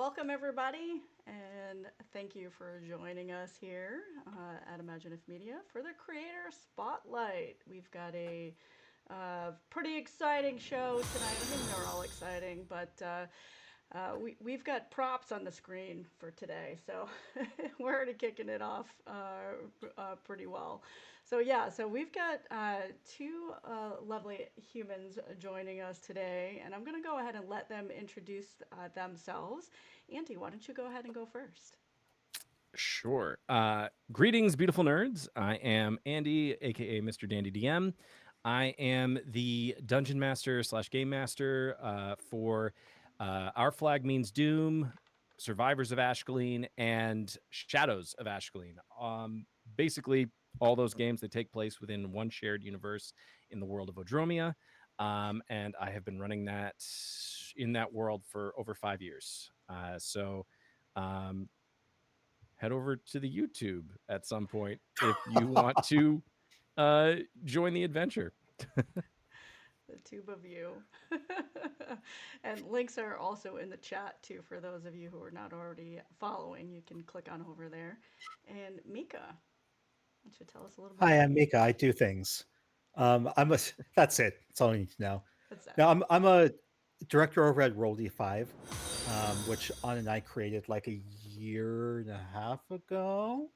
Welcome, everybody, and thank you for joining us here at Imaginif Media for the Creator Spotlight. We've got a pretty exciting show tonight. I mean, they're all exciting, but we've got props on the screen for today, so we're already kicking it off pretty well. So we've got two lovely humans joining us today, and I'm going to go ahead and let them introduce themselves. Andy, why don't you go ahead and go first? Sure. Greetings, beautiful nerds. I am Andy, aka Mr. Dandy DM. I am the dungeon master slash game master for Our Flag Means Doom, Survivors of Ashkelon, and Shadows of Ashkelon. Basically, all those games that take place within one shared universe in the world of Odromia. And I have been running that in that world for over 5 years. Head over to the YouTube at some point if you want to join the adventure. The tube of you. And links are also in the chat too for those of you who are not already following. You can click on over there. And Mika, why don't you tell us a little bit Hi, about I'm you? Mika. I do things. I'm a. That's it. That's all I need to know. What's that? Now, I'm a director over at Roll D5, which Anna and I created like a year and a half ago.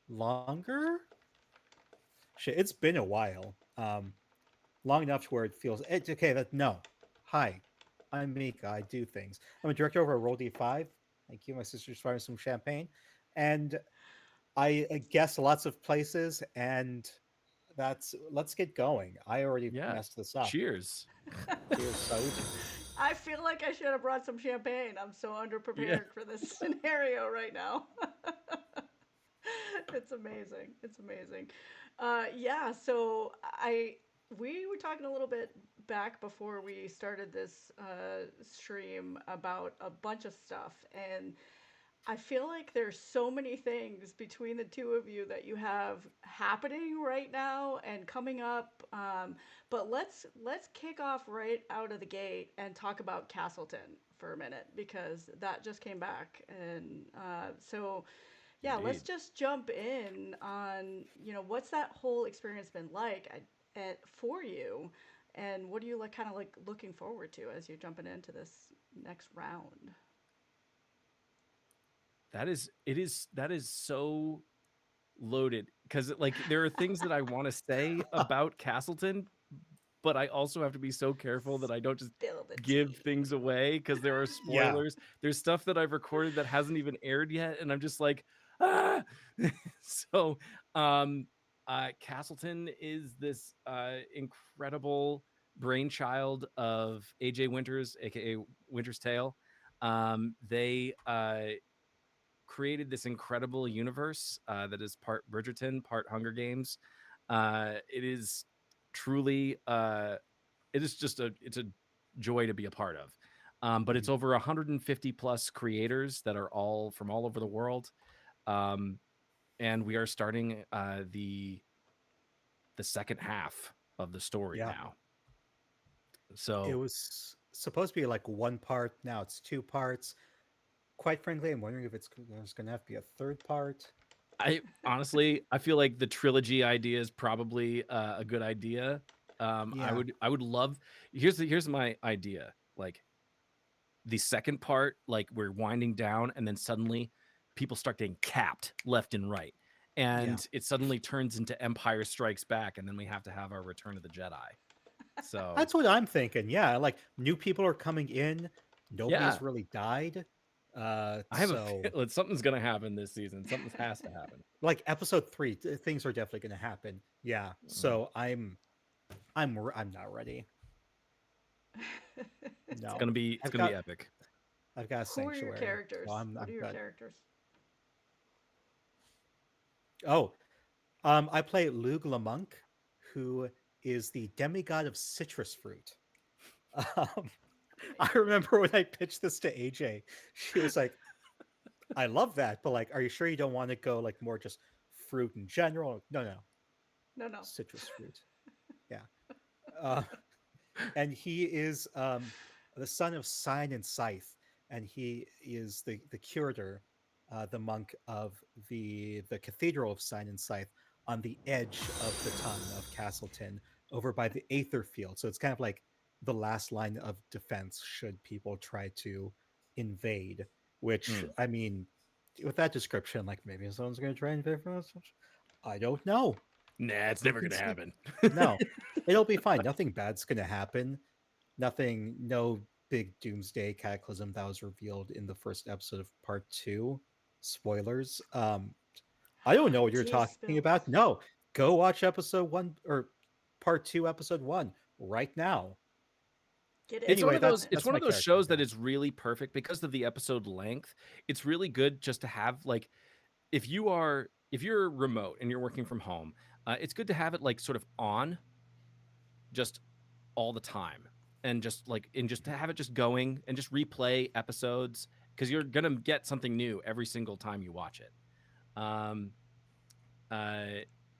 Longer? Shit, it's been a while. Long enough to where it feels it's okay. That no. Hi, I'm Mika. I do things. I'm a director over at Roll D5. Thank you. My sister's firing some champagne, and I guess lots of places and that's let's get going. I already Yeah. messed this up. Cheers. Cheers, Saud. I feel like I should have brought some champagne. I'm so Yeah. underprepared for this scenario right now. It's amazing. It's amazing. Yeah, so we were talking a little bit back before we started this stream about a bunch of stuff, and I feel like there's so many things between the two of you that you have happening right now and coming up. But let's kick off right out of the gate and talk about Castleton for a minute because that just came back, and yeah, let's Indeed. just jump in on what's that whole experience been like for you, and what are you like kind of like looking forward to as you're jumping into this next round. That is so loaded because like there are things that I want to say about Castleton, but I also have to be so careful that I don't just Spill the give tea. things away because there are Yeah. spoilers. There's stuff that I've recorded that hasn't even aired yet, and I'm just like, ah. so, um, Castleton is this incredible brainchild of AJ Winters, aka Winter's Tale. They created this incredible universe that is part Bridgerton, part Hunger Games. It is truly it is just it's a joy to be a part of. But it's Mhm. over 150 plus creators that are all from all over the world. Um, and we are starting the second half of the story Yeah. now. It So was supposed to be like one part. Now it's two parts. Quite frankly, I'm wondering if there's going to have to be a third part. I honestly I feel like the trilogy idea is probably a good idea. Yeah. I would love here's my idea. Like the second part, like we're winding down, and then suddenly people start getting capped left and right. Yeah. And it suddenly turns into Empire Strikes Back, and then we have to have our Return of the Jedi. So That's what I'm thinking. Yeah. Like new people are coming in. yeah, Nobody's really died. I have a So feeling something's gonna happen this season. Something has to happen. like episode 3, things are definitely going to happen. Yeah. Mm. So I'm not ready. It's No. gonna be I've it's gonna be got epic. I've got a Who are your sanctuary. So characters? What are I'm your good. characters? Oh, I play Lug Lamonk, who is the demigod of citrus fruit. Um, I Amazing. remember when I pitched this to AJ, she was like, "I love that, but like, are you sure you don't want to go like more just fruit in general?" No, no, No, no. citrus fruit. Yeah, uh, and he is the son of Sign and Scythe, and he is the curator, the monk of the Cathedral of Sign and Scythe on the edge of the tongue of Castleton, over by the Aether Field. So it's kind of like the last line of defense should people try to invade. Which, Mm. I mean, with that description, like maybe someone's going to try and invade from us. I don't know. Nah, it's We never can gonna see. happen. No, it'll be fine. Nothing bad's going to happen. Nothing, no big doomsday cataclysm that was revealed in the first episode of part 2. Spoilers. I don't know what you're Tea talking spills. about. No, go watch episode 1 or part 2, episode 1 right now. Get It's in. one Anyway, of those. that's It's that's one my of those character. shows that Yeah. is really perfect because of the episode length. It's really good just to have like, if you're remote and you're working from home, it's good to have it like sort of on just all the time, and just to have it just going and just replay episodes, because you're gonna get something new every single time you watch it. Um,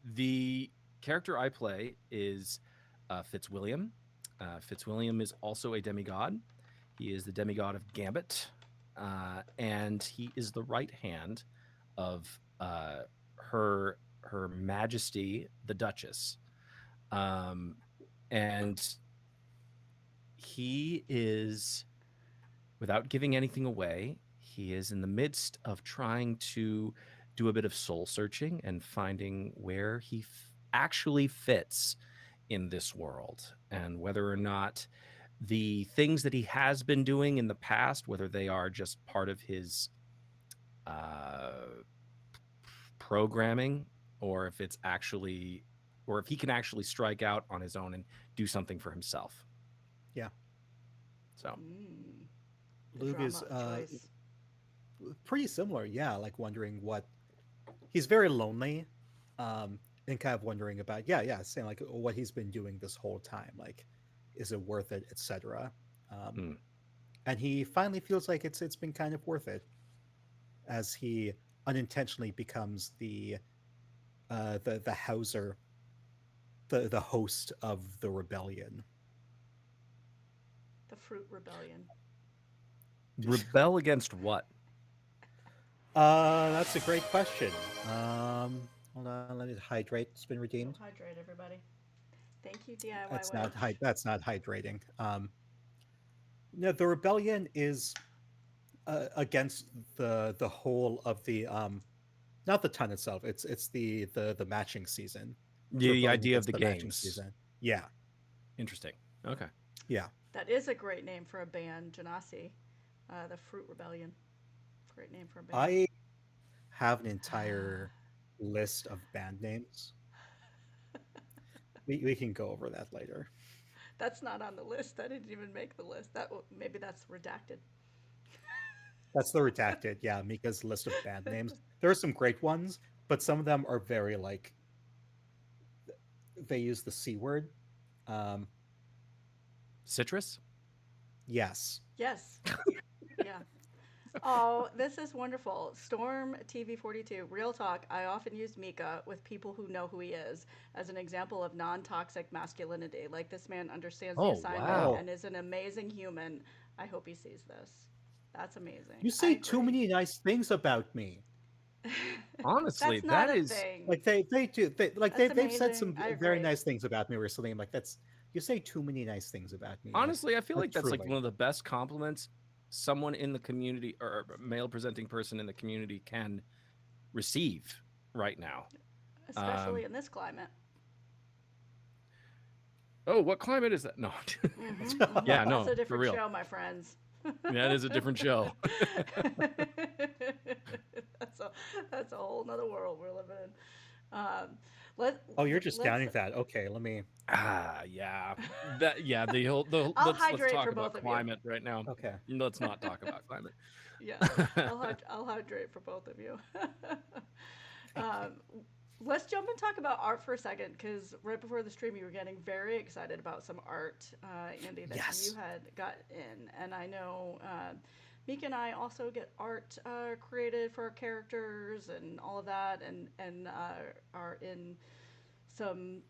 the character I play is Fitzwilliam. Fitzwilliam is also a demigod. He is the demigod of Gambit, and he is the right hand of her Majesty the Duchess. And he is, without giving anything away, he is in the midst of trying to do a bit of soul searching and finding where he actually fits in this world, and whether or not the things that he has been doing in the past, whether they are just part of his uh, programming, or if it's actually, or if he can actually strike out on his own and do something for himself. Yeah. So The Luke drama is of choice. pretty similar. Yeah, like wondering what he's very lonely, and kind of wondering about, saying like what he's been doing this whole time. Like, is it worth it, etc. mm. And he finally feels like it's been kind of worth it, as he unintentionally becomes the Hauser, the host of the rebellion. The Fruit Rebellion. Rebel against what? That's a great question. Hold on, let me hydrate. It's been Go redeemed. hydrate, everybody. Thank you, DIY That's not Wench. that's not hydrating. No, the rebellion is against the whole of the not the ton itself. It's the matching season. It's The rebellion idea of against the the matching games. season. Yeah, Interesting. Okay. yeah. That is a great name for a band, Genasi. The Fruit Rebellion. Great name for a band. I have an entire list of band names. We can go over that later. That's not on the list. That didn't even make the list. Maybe that's redacted. That's the redacted. Yeah, Mika's list of band names. There are some great ones, but some of them are very like they use the C word. Um, Citrus? yes. Yes. Yeah. Oh, this is wonderful. Storm TV42. Real talk. I often use Mika with people who know who he is as an example of non toxic masculinity. Like, this man understands the Oh, assignment wow. Oh, and is an amazing human. I hope he sees this. That's amazing. you I say too agree. many nice things about me. Honestly, That's not that a is thing. Like they do. That's They've said amazing. some I very agree. nice things about me recently. I'm like, that's you say too many nice things about me. honestly, I feel like that's like Truly. one of the best compliments someone in the community, or a male presenting person in the community, can receive right now. Especially Um, in this climate. oh, what climate is that? No. Yeah, That's no, a for different real. show, my friends. That is a different show. that's a that's a whole nother world we're living in. Let Oh, you're just let's. downing that. Okay, let me. Yeah. The whole I'll let's hydrate talk for about both of you. climate right now. Okay. Let's not talk about climate. Yeah, I'll hydrate for both of you. um, let's jump and talk about art for a second, because right before the stream you were getting very excited about some art, Andy, that you Yes. had got in, and I know Mika and I also get art created for our characters and all of that, and are in some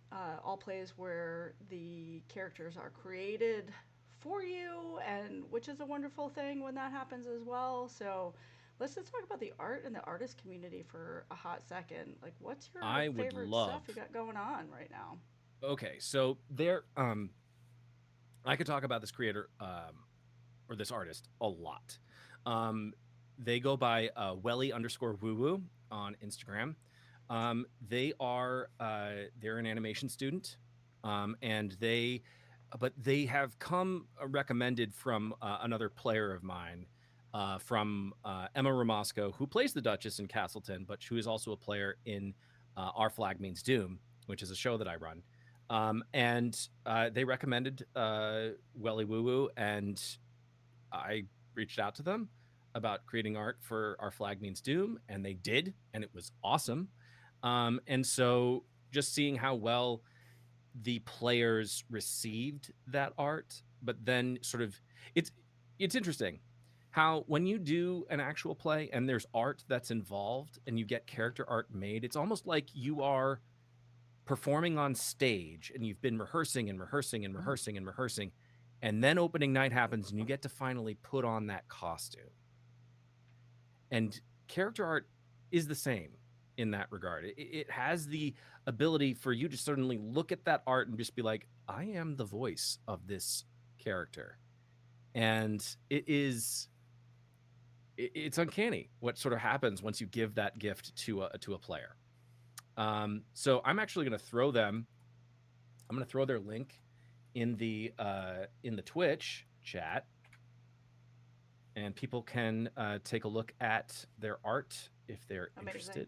all plays where the characters are created for you, and which is a wonderful thing when that happens as well. So let's just talk about the art and the artist community for a hot second. Like, what's your I would favorite stuff love. you got going on right now? Okay, so there, I could talk about this creator, or this artist a lot. Um, they go by Welly underscore woo woo on Instagram. They're an animation student, and they have come recommended from another player of mine, from Emma Ramasco, who plays the Duchess in Castleton, but who is also a player in Our Flag Means Doom, which is a show that I run. And they recommended Welly Woo Woo, and I reached out to them about creating art for Our Flag Means Doom, and they did, and it was awesome. And so just seeing how well the players received that art, but then sort of it's it's interesting how when you do an actual play and there's art that's involved and you get character art made, it's almost like you are performing on stage and you've been rehearsing and rehearsing and Mm. rehearsing and rehearsing, and then opening night happens and you get to finally put on that costume. And character art is the same in that regard. It has the ability for you to suddenly look at that art and just be like, I am the voice of this character. And it's uncanny what sort of happens once you give that gift to a player. So I'm actually going to throw them. I'm going to throw their link in the Twitch chat, and people can take a look at their art if they're Amazing. interested.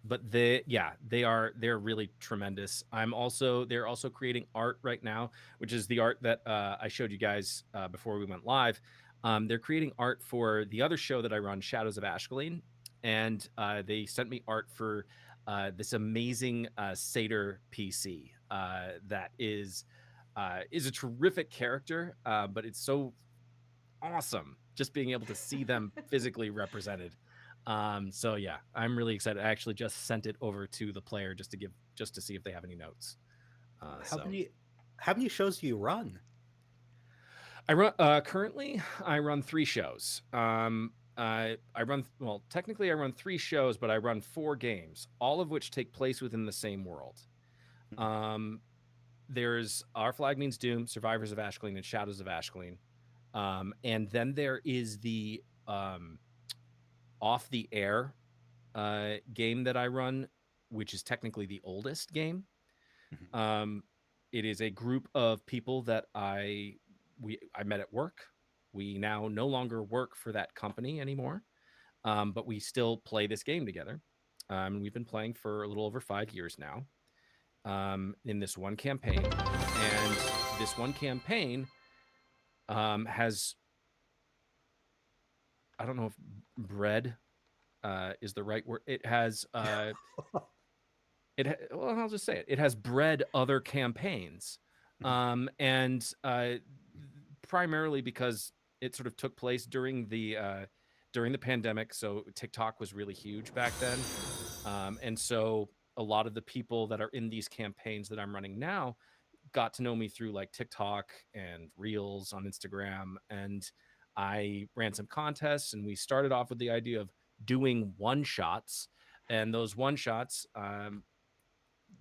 But they're really tremendous. They're also creating art right now, which is the art that I showed you guys before we went live. They're creating art for the other show that I run, Shadows of Ashkelon, and they sent me art for this amazing satyr PC that is a terrific character, but it's so awesome just being able to see them physically represented. So yeah, I'm really excited. I actually just sent it over to the player just to see if they have any notes. How So many shows do you run? I run currently I run 3 shows. I run well, technically I run 3 shows, but I run 4 games, all of which take place within the same world. Mhm. Um, there's Our Flag Means Doom, Survivors of Ashkelon, and Shadows of Ashkelon. And then there is the off the air game that I run, which is technically the oldest game. Mhm. Um, it is a group of people that I met at work. We now no longer work for that company anymore, but we still play this game together. We've been playing for a little over 5 years now, in this one campaign, and this one campaign has, I don't know if bread is the right word. It has well, I'll just say it. It has bred other campaigns, Mhm. and primarily because it sort of took place during the pandemic. So TikTok was really huge back then, and so a lot of the people that are in these campaigns that I'm running now got to know me through like TikTok and Reels on Instagram, and I ran some contests, and we started off with the idea of doing one shots, and those one shots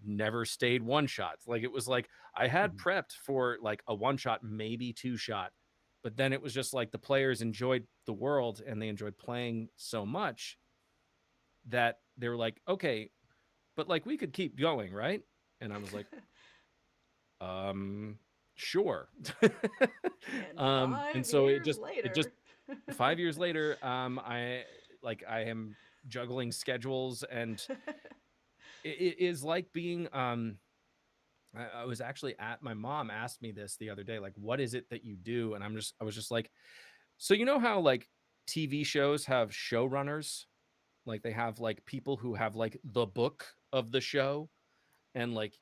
never stayed one shots. Like it was like I had Mhm. prepped for like a one shot, maybe two shot, but then it was just like the players enjoyed the world and they enjoyed playing so much that they were like, okay, but like we could keep going, right? And I was like, um, sure. And And five so years it just later. 5 years later, I am juggling schedules, and it is like being I was actually at my mom asked me this the other day, like, what is it that you do? And I was just like, so you know how like TV shows have showrunners, like they have like people who have like the book of the show, and like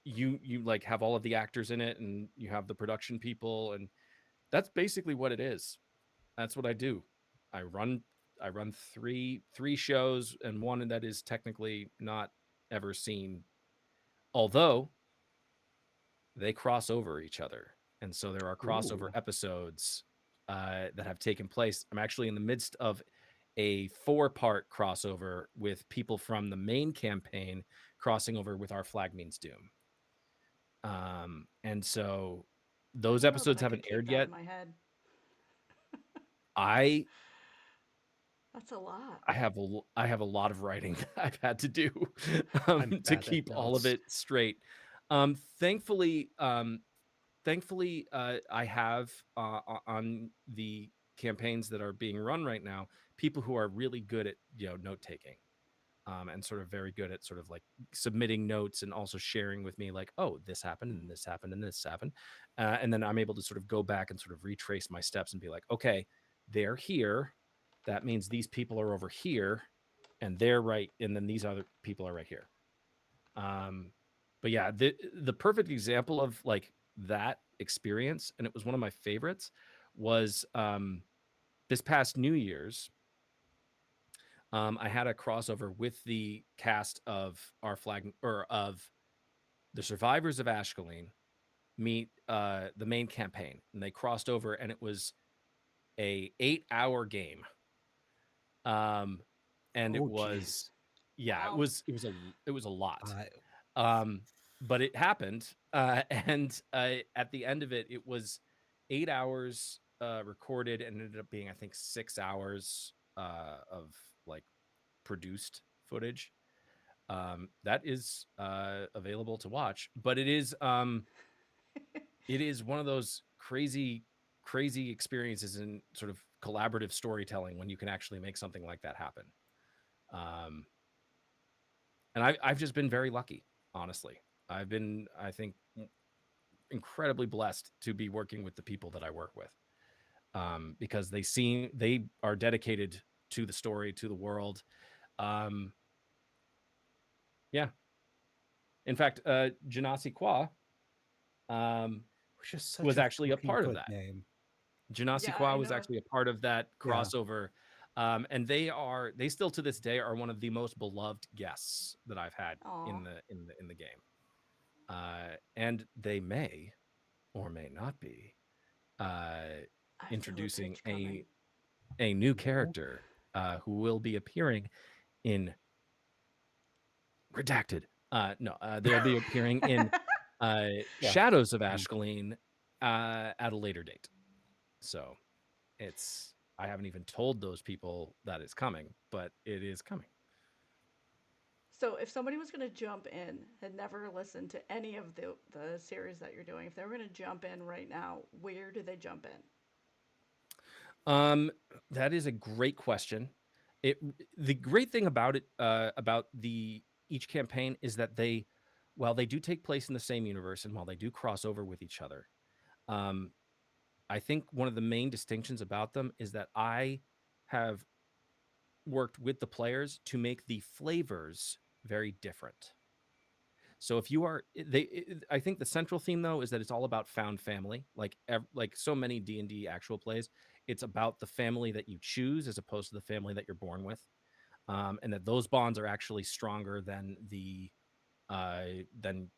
you like have all of the actors in it, and you have the production people, and that's basically what it is. That's what I do. I run I run three shows, and one that is technically not ever seen. Although they cross over each other. And so there are crossover Ooh. episodes that have taken place. I'm actually in the midst of a 4-part crossover with people from the main campaign crossing over with Our Flag Means Doom. And so I those don't know that episodes I could haven't keep aired that in yet. my head. I That's a lot. I have a lot of writing that I've had to do I'm to bad at keep all of notes. it straight. Um, thankfully, um, thankfully, I have on the campaigns that are being run right now people who are really good at note taking. And sort of very good at sort of like submitting notes and also sharing with me like, oh, this happened and this happened and this happened, and then I'm able to sort of go back and sort of retrace my steps and be like, okay, they're here, that means these people are over here, and they're right, and then these other people are right here. But yeah, the perfect example of like that experience, and it was one of my favorites, was this past New Year's. I had a crossover with the cast of Our Flag, or of the Survivors of Ashkelon meet the main campaign, and they crossed over, and it was a 8-hour game. Um, and it Oh, was, geez. yeah, Wow. it was a lot. Uh, Um, but it happened, and at the end of it, it was 8 hours recorded, and ended up being, I think, 6 hours of like produced footage. That is available to watch, but it is one of those crazy experiences in sort of collaborative storytelling when you can actually make something like that happen. Um, and I've just been very lucky, honestly. I've been, I think, incredibly blessed to be working with the people that I work with, because they are dedicated to the story, to the world. Um, yeah. In fact, Janasi Kwa um, which is such was a actually a fucking part of good that. name. Janasi Yeah, Kwa I was know. actually a part of that Yeah. crossover. And they still to this day are one of the most beloved guests that I've had Aw, in the game. And they may or may not be uh, I feel a introducing pitch coming. a new Oh. character who will be appearing in Redacted. No, they'll be appearing in Yeah. Shadows of Mm. Ashkelon at a later date. So I haven't even told those people that it's coming, but it is coming. So, if somebody was going to jump in, had never listened to any of the series that you're doing, if they were going to jump in right now, where do they jump in? Um, that is a great question. It The great thing about the each campaign is that while they do take place in the same universe and while they do cross over with each other, um, I think one of the main distinctions about them is that I have worked with the players to make the flavors very different. So if you are I think the central theme though is that it's all about found family. Like so many D&D actual plays, it's about the family that you choose as opposed to the family that you're born with. And that those bonds are actually stronger than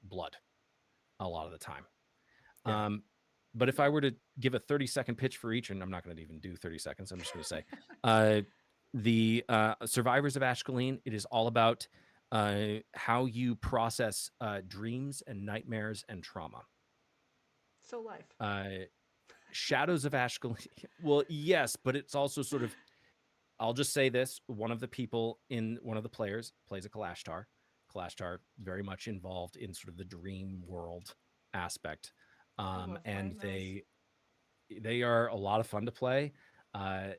blood a lot of the time. Yeah. Um, but if I were to give a 30-second pitch for each, and I'm not going to even do 30 seconds, I'm just going to say, uh, the Survivors of Ashkelon, it is all about how you process dreams and nightmares and trauma. So, life. Uh, Shadows of Ashkelon, well, yes, but it's also sort of, I'll just say this, one of the players plays a Kalashtar. Kalashtar very much involved in sort of the dream world aspect. I love And playing those. they are a lot of fun to play.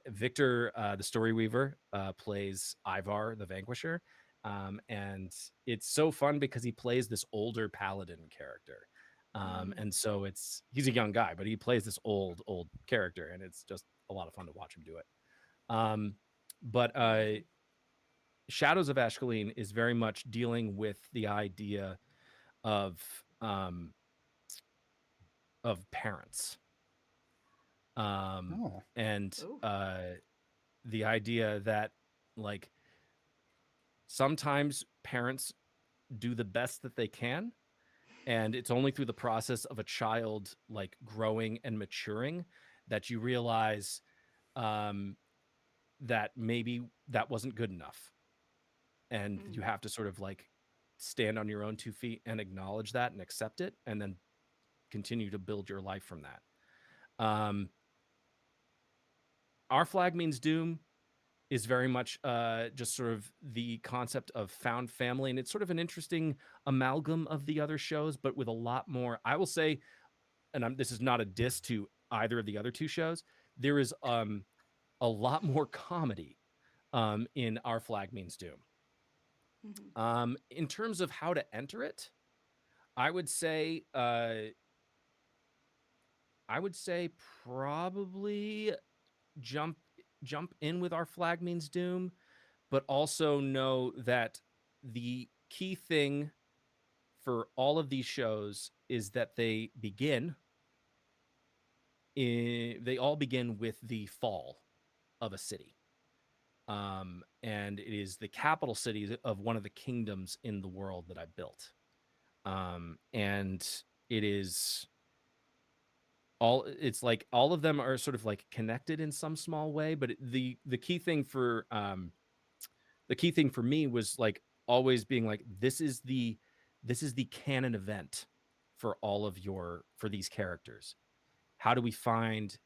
Victor, the Story Weaver, plays Ivar the Vanquisher, and it's so fun because he plays this older paladin character, Mm, and so he's a young guy, but he plays this old character, and it's just a lot of fun to watch him do it. But amazing. Shadows of Ashkelon is very much dealing with the idea of um, parents, um, Oh. and Ooh. the idea that like sometimes parents do the best that they can, And it's only through the process of a child like growing and maturing that you realize um, that maybe that wasn't good enough, and you Mm, have to sort of like stand on your own 2 feet and acknowledge that and accept it, and then continue to build your life from that. Um, Our Flag Means Doom is very much just sort of the concept of found family, and it's sort of an interesting amalgam of the other shows, but with a lot more. I will say, and this is not a diss to either of the other two shows. There is a lot more comedy in Our Flag Means Doom. mhm. In terms of how to enter it, I would say uh, I would say probably jump jump in with Our Flag Means Doom, but also know that the key thing for all of these shows is that they all begin with the fall of a city. And it is the capital city of one of the kingdoms in the world that I built. And it is it's like all of them are sort of like connected in some small way, but the key thing for me was like always being like, this is the canon event for all of for these characters. How do we find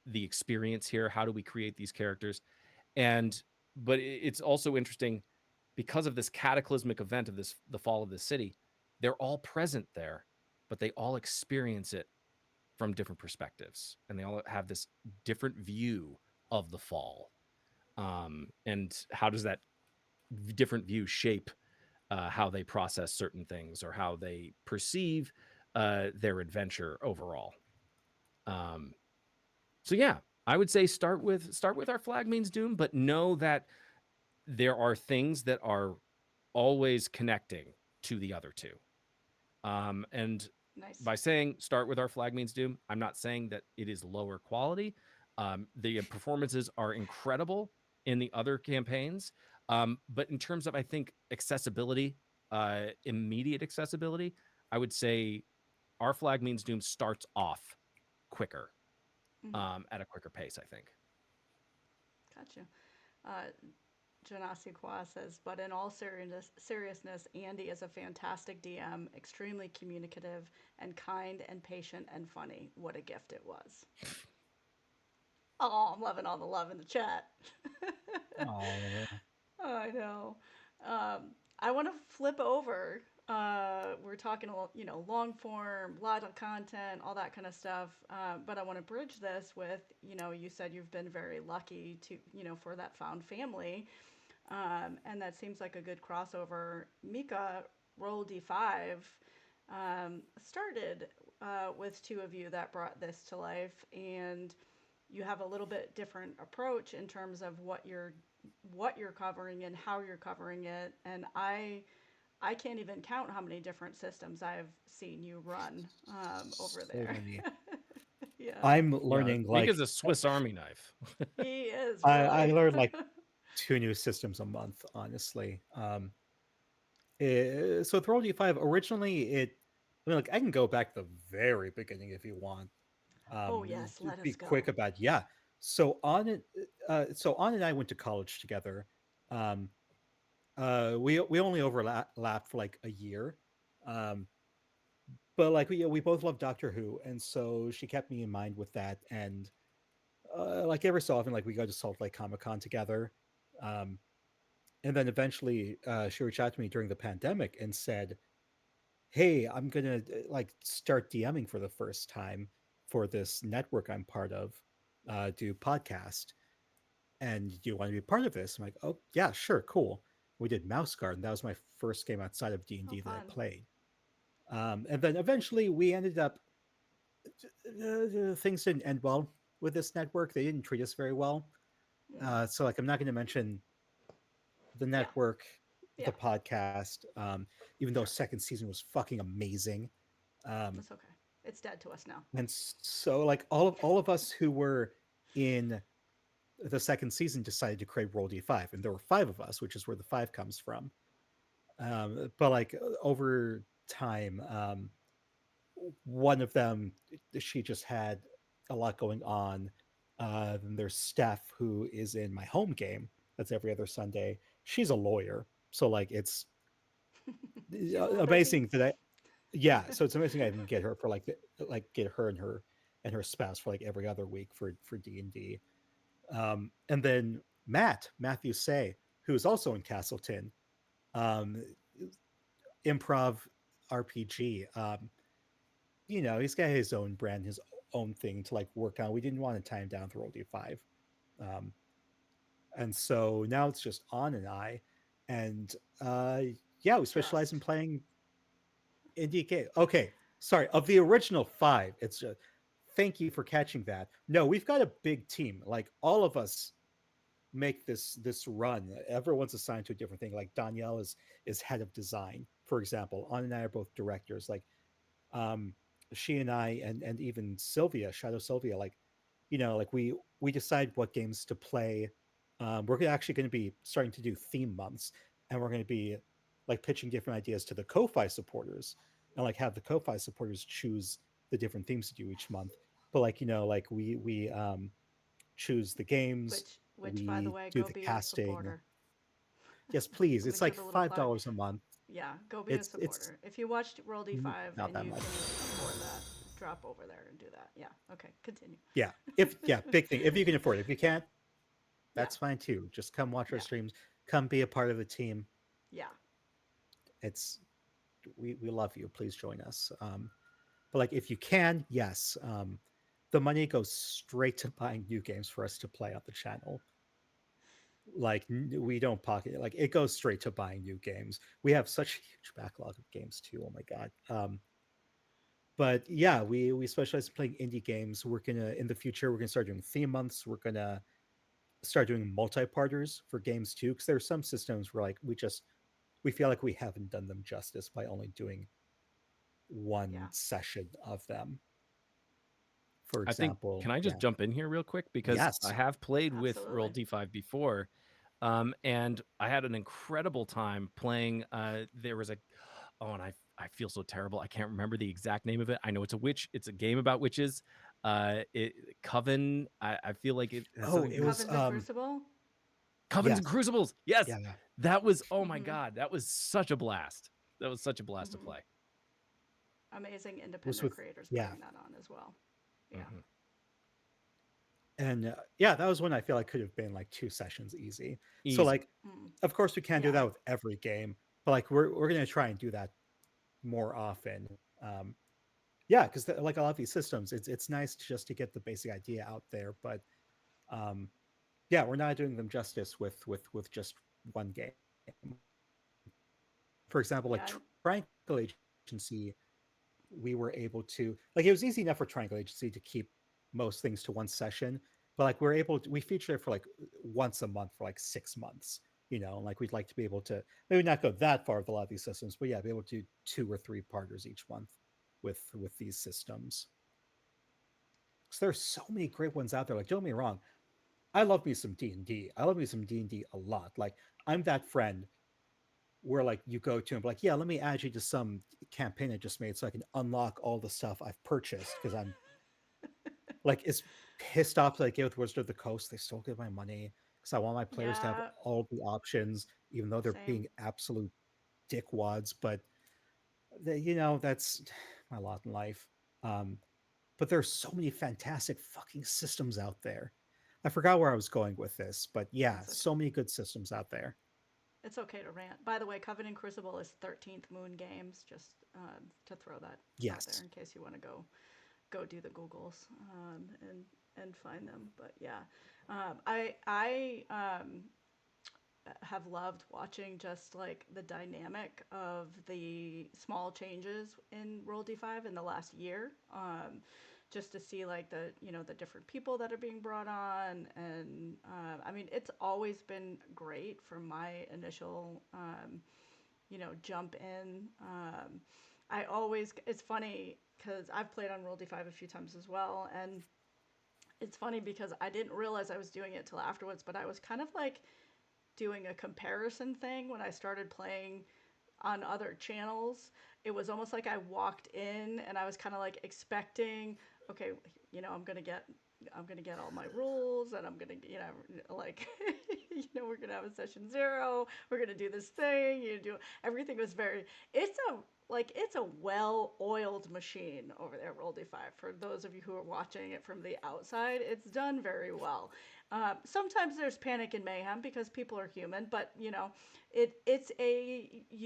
the experience here? How do we create these characters? And but it's also interesting because of this cataclysmic event of the fall of the city. They're all present there, but they all experience it from different perspectives, and they all have this different view of the fall. And how does that different view shape how they process certain things or how they perceive their adventure overall? Um, so yeah, I would say start with Our Flag Means Doom, but know that there are things that are always connecting to the other two. And Nice. by saying start with Our Flag Means Doom, I'm not saying that it is lower quality. The performances are incredible in the other campaigns. But in terms of, I think, accessibility, immediate accessibility, I would say Our Flag Means Doom starts off quicker, Mhm. at a quicker pace, I think. Gotcha. Uh, Janasi Kwa says, but in all seriousness, Andy is a fantastic DM, extremely communicative and kind and patient and funny. What a gift it was. Oh, I'm loving all the love in the chat. Oh, I know. I want to flip over. We're talking, long form, lot of content, all that kind of stuff. But I want to bridge this with, you said you've been very lucky to, for that found family. And that seems like a good crossover. Mika, roll D5, started with two of you that brought this to life, and you have a little bit different approach in terms of what you're covering and how you're covering it. And I can't even count how many different systems I've seen you run over so there. many. Yeah, I'm Yeah, learning like Mika's a Swiss Army knife. he is I really. learned like 2 new systems a month, honestly. So with Roll D5, originally I mean, like I can go back to the very beginning if you want. Oh yes, let Be us quick go. about yeah. So On and I went to college together. Um, we only overlapped for like a year. Um, but like we both love Doctor Who, and so she kept me in mind with that. And like every so often, like we go to Salt Lake Comic Con together. Um, and then eventually, she reached out to me during the pandemic and said, "Hey, I'm gonna like start DMing for the first time for this network I'm part of, do podcast, and do you want to be part of this?" I'm like, "Oh yeah, sure, cool." We did Mouse Guard, and that was my first game outside of Oh, D&D that I fun. played. And then eventually we ended up things didn't end well with this network. They didn't treat us very well. Mm. So like I'm not going to mention the Yeah, network, yeah, the podcast, even though sure. second season was fucking amazing. Um, That's okay. It's dead to us now. and so like all of us who were in the second season decided to create Roll D5, and there were five of us, which is where the five comes from. But like over time, one of them, she just had a lot going on. Then there's Steph, who is in my home game. That's every other Sunday. She's a lawyer, so like it's She's a little busy. amazing that yeah. So it's amazing I can get her for like get her and her spouse for like every other week for D&D. And then Matthew Say, who is also in Castleton, um, improv RPG. He's got his own brand, his own thing to like work on. We didn't want to tie him down through Roll D5. Um, and so now it's just On and I. And uh, yeah, we specialize in Just. playing indie game. Okay, sorry. Of the original five, it's just thank you for catching that. No, we've got a big team. Like all of us make this run. Everyone's assigned to a different thing. Like Danielle is head of design, for example. On and I are both directors. Like um she and I and even Sylvia, Shadow Sylvia, like like we decide what games to play. We're actually going to be starting to do theme months, and we're going to be like pitching different ideas to the Ko-Fi supporters, and like have the Ko-Fi supporters choose the different themes to do each month. But like like we choose the games, Which, by the we way, do go the be a casting. supporter. Yes, please. Let me It's like give a little plug. $5 a month. Yeah, go be a It's supporter. If you watched World E5 not and that you much. can afford that, drop over there and do that. Yeah. Okay. Continue. Yeah. If yeah, big thing. If you can afford it. If you can't, Yeah. that's fine too. Just come watch our Yeah. streams. Come be a part of the team. Yeah. It's we love you. Please join us. But like if you can, yes. The money goes straight to buying new games for us to play on the channel. Like we don't pocket it. Like it goes straight to buying new games. We have such a huge backlog of games too. Oh my god. But yeah, we specialize in playing indie games. We're gonna in the future we're gonna start doing theme months. We're gonna start doing multi-parters for games too, because there are some systems where like we feel like we haven't done them justice by only doing one Yeah. session of them. For I think, example, can I just yeah, jump in here real quick? Because I yes, have played with Roll Absolutely. D5 before, and I had an incredible time playing. There was a, oh, and I feel so terrible. I can't remember the exact name of it. I know it's a witch. It's a game about witches. It Coven. I feel like it has oh, something it to do with was Covens and Crucible. Covens and yes, Crucibles. Yes, yeah, yeah. that was. Oh my Mm-hmm. god, that was such a blast. That was such a blast to Mm-hmm. play. Amazing It was independent with creators yeah, putting that on as well. Yeah. Mhm. and yeah, that was when I feel like could have been like 2 sessions easy. So Easy. like, Mm. of course we can't do Yeah. that with every game, but like we're gonna try and do that more often. Yeah, because like a lot of these systems, it's nice just to get the basic idea out there, but um, yeah, we're not doing them justice with just one game. For example, like Yeah. Triangle Agency, we were able to like it was easy enough for Triangle Agency to keep most things to one session, but like we feature it for like once a month for like 6 months. Like we'd like to be able to maybe not go that far with a lot of these systems, but yeah, be able to do 2 or 3 partners each month with these systems. So there's so many great ones out there. Like, don't get me wrong, I love me some D&D. I love me some D&D a lot. Like, I'm that friend where like you go to and be like, yeah, let me add you to some campaign I just made so I can unlock all the stuff I've purchased because I'm like it's pissed off that I get with Wizard of the Coast. They still get my money because I want my players to have Yeah. all the options, even though they're Same. being absolute dickwads. But that's my lot in life. Um, but there's so many fantastic fucking systems out there. I forgot where I was going with this, but yeah, That's okay. so many good systems out there. It's okay to rant. By the way, Coven and Crucible is 13th Moon Games. Just to throw that out there Yes. in case you want to go do the Googles and find them. But yeah, I have loved watching just like the dynamic of the small changes in Roll D5 in the last year. Just to see like the different people that are being brought on, and I mean it's always been great from my initial jump in. I always it's funny because I've played on Roll D5 a few times as well, and it's funny because I didn't realize I was doing it till afterwards, but I was kind of like doing a comparison thing when I started playing on other channels it was almost like I walked in and I was kind of like expecting, okay, I'm gonna get all my rules, and I'm gonna, like, we're gonna have a session zero. We're gonna do this thing. You do everything was very. It's a well-oiled machine over there, Roll D5. For those of you who are watching it from the outside, it's done very well. Sometimes there's panic and mayhem because people are human, but you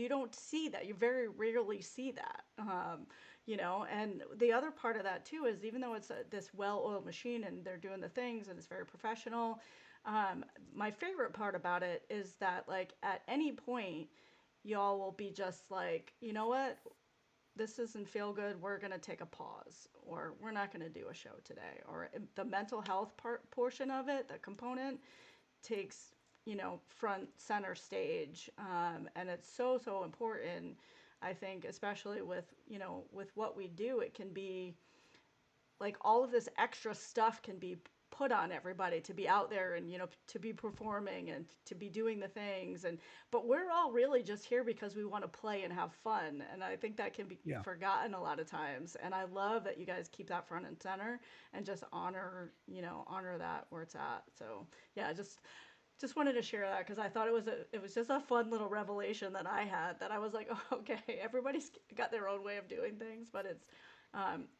don't see that. You very rarely see that. And the other part of that too is, even though it's this well-oiled machine and they're doing the things and it's very professional, my favorite part about it is that, like, at any point y'all will be just like, you know what, this doesn't feel good, we're going to take a pause, or we're not going to do a show today, or the mental health portion of it, the component, takes, front center stage. And it's so important, I think, especially with, with what we do. It can be like all of this extra stuff can be put on everybody to be out there and, to be performing and to be doing the things, and but we're all really just here because we want to play and have fun, and I think that can be Yeah. forgotten a lot of times, and I love that you guys keep that front and center and just honor that where it's at. So yeah, just wanted to share that because I thought it was just a fun little revelation that I had, that I was like, oh, okay, everybody's got their own way of doing things, but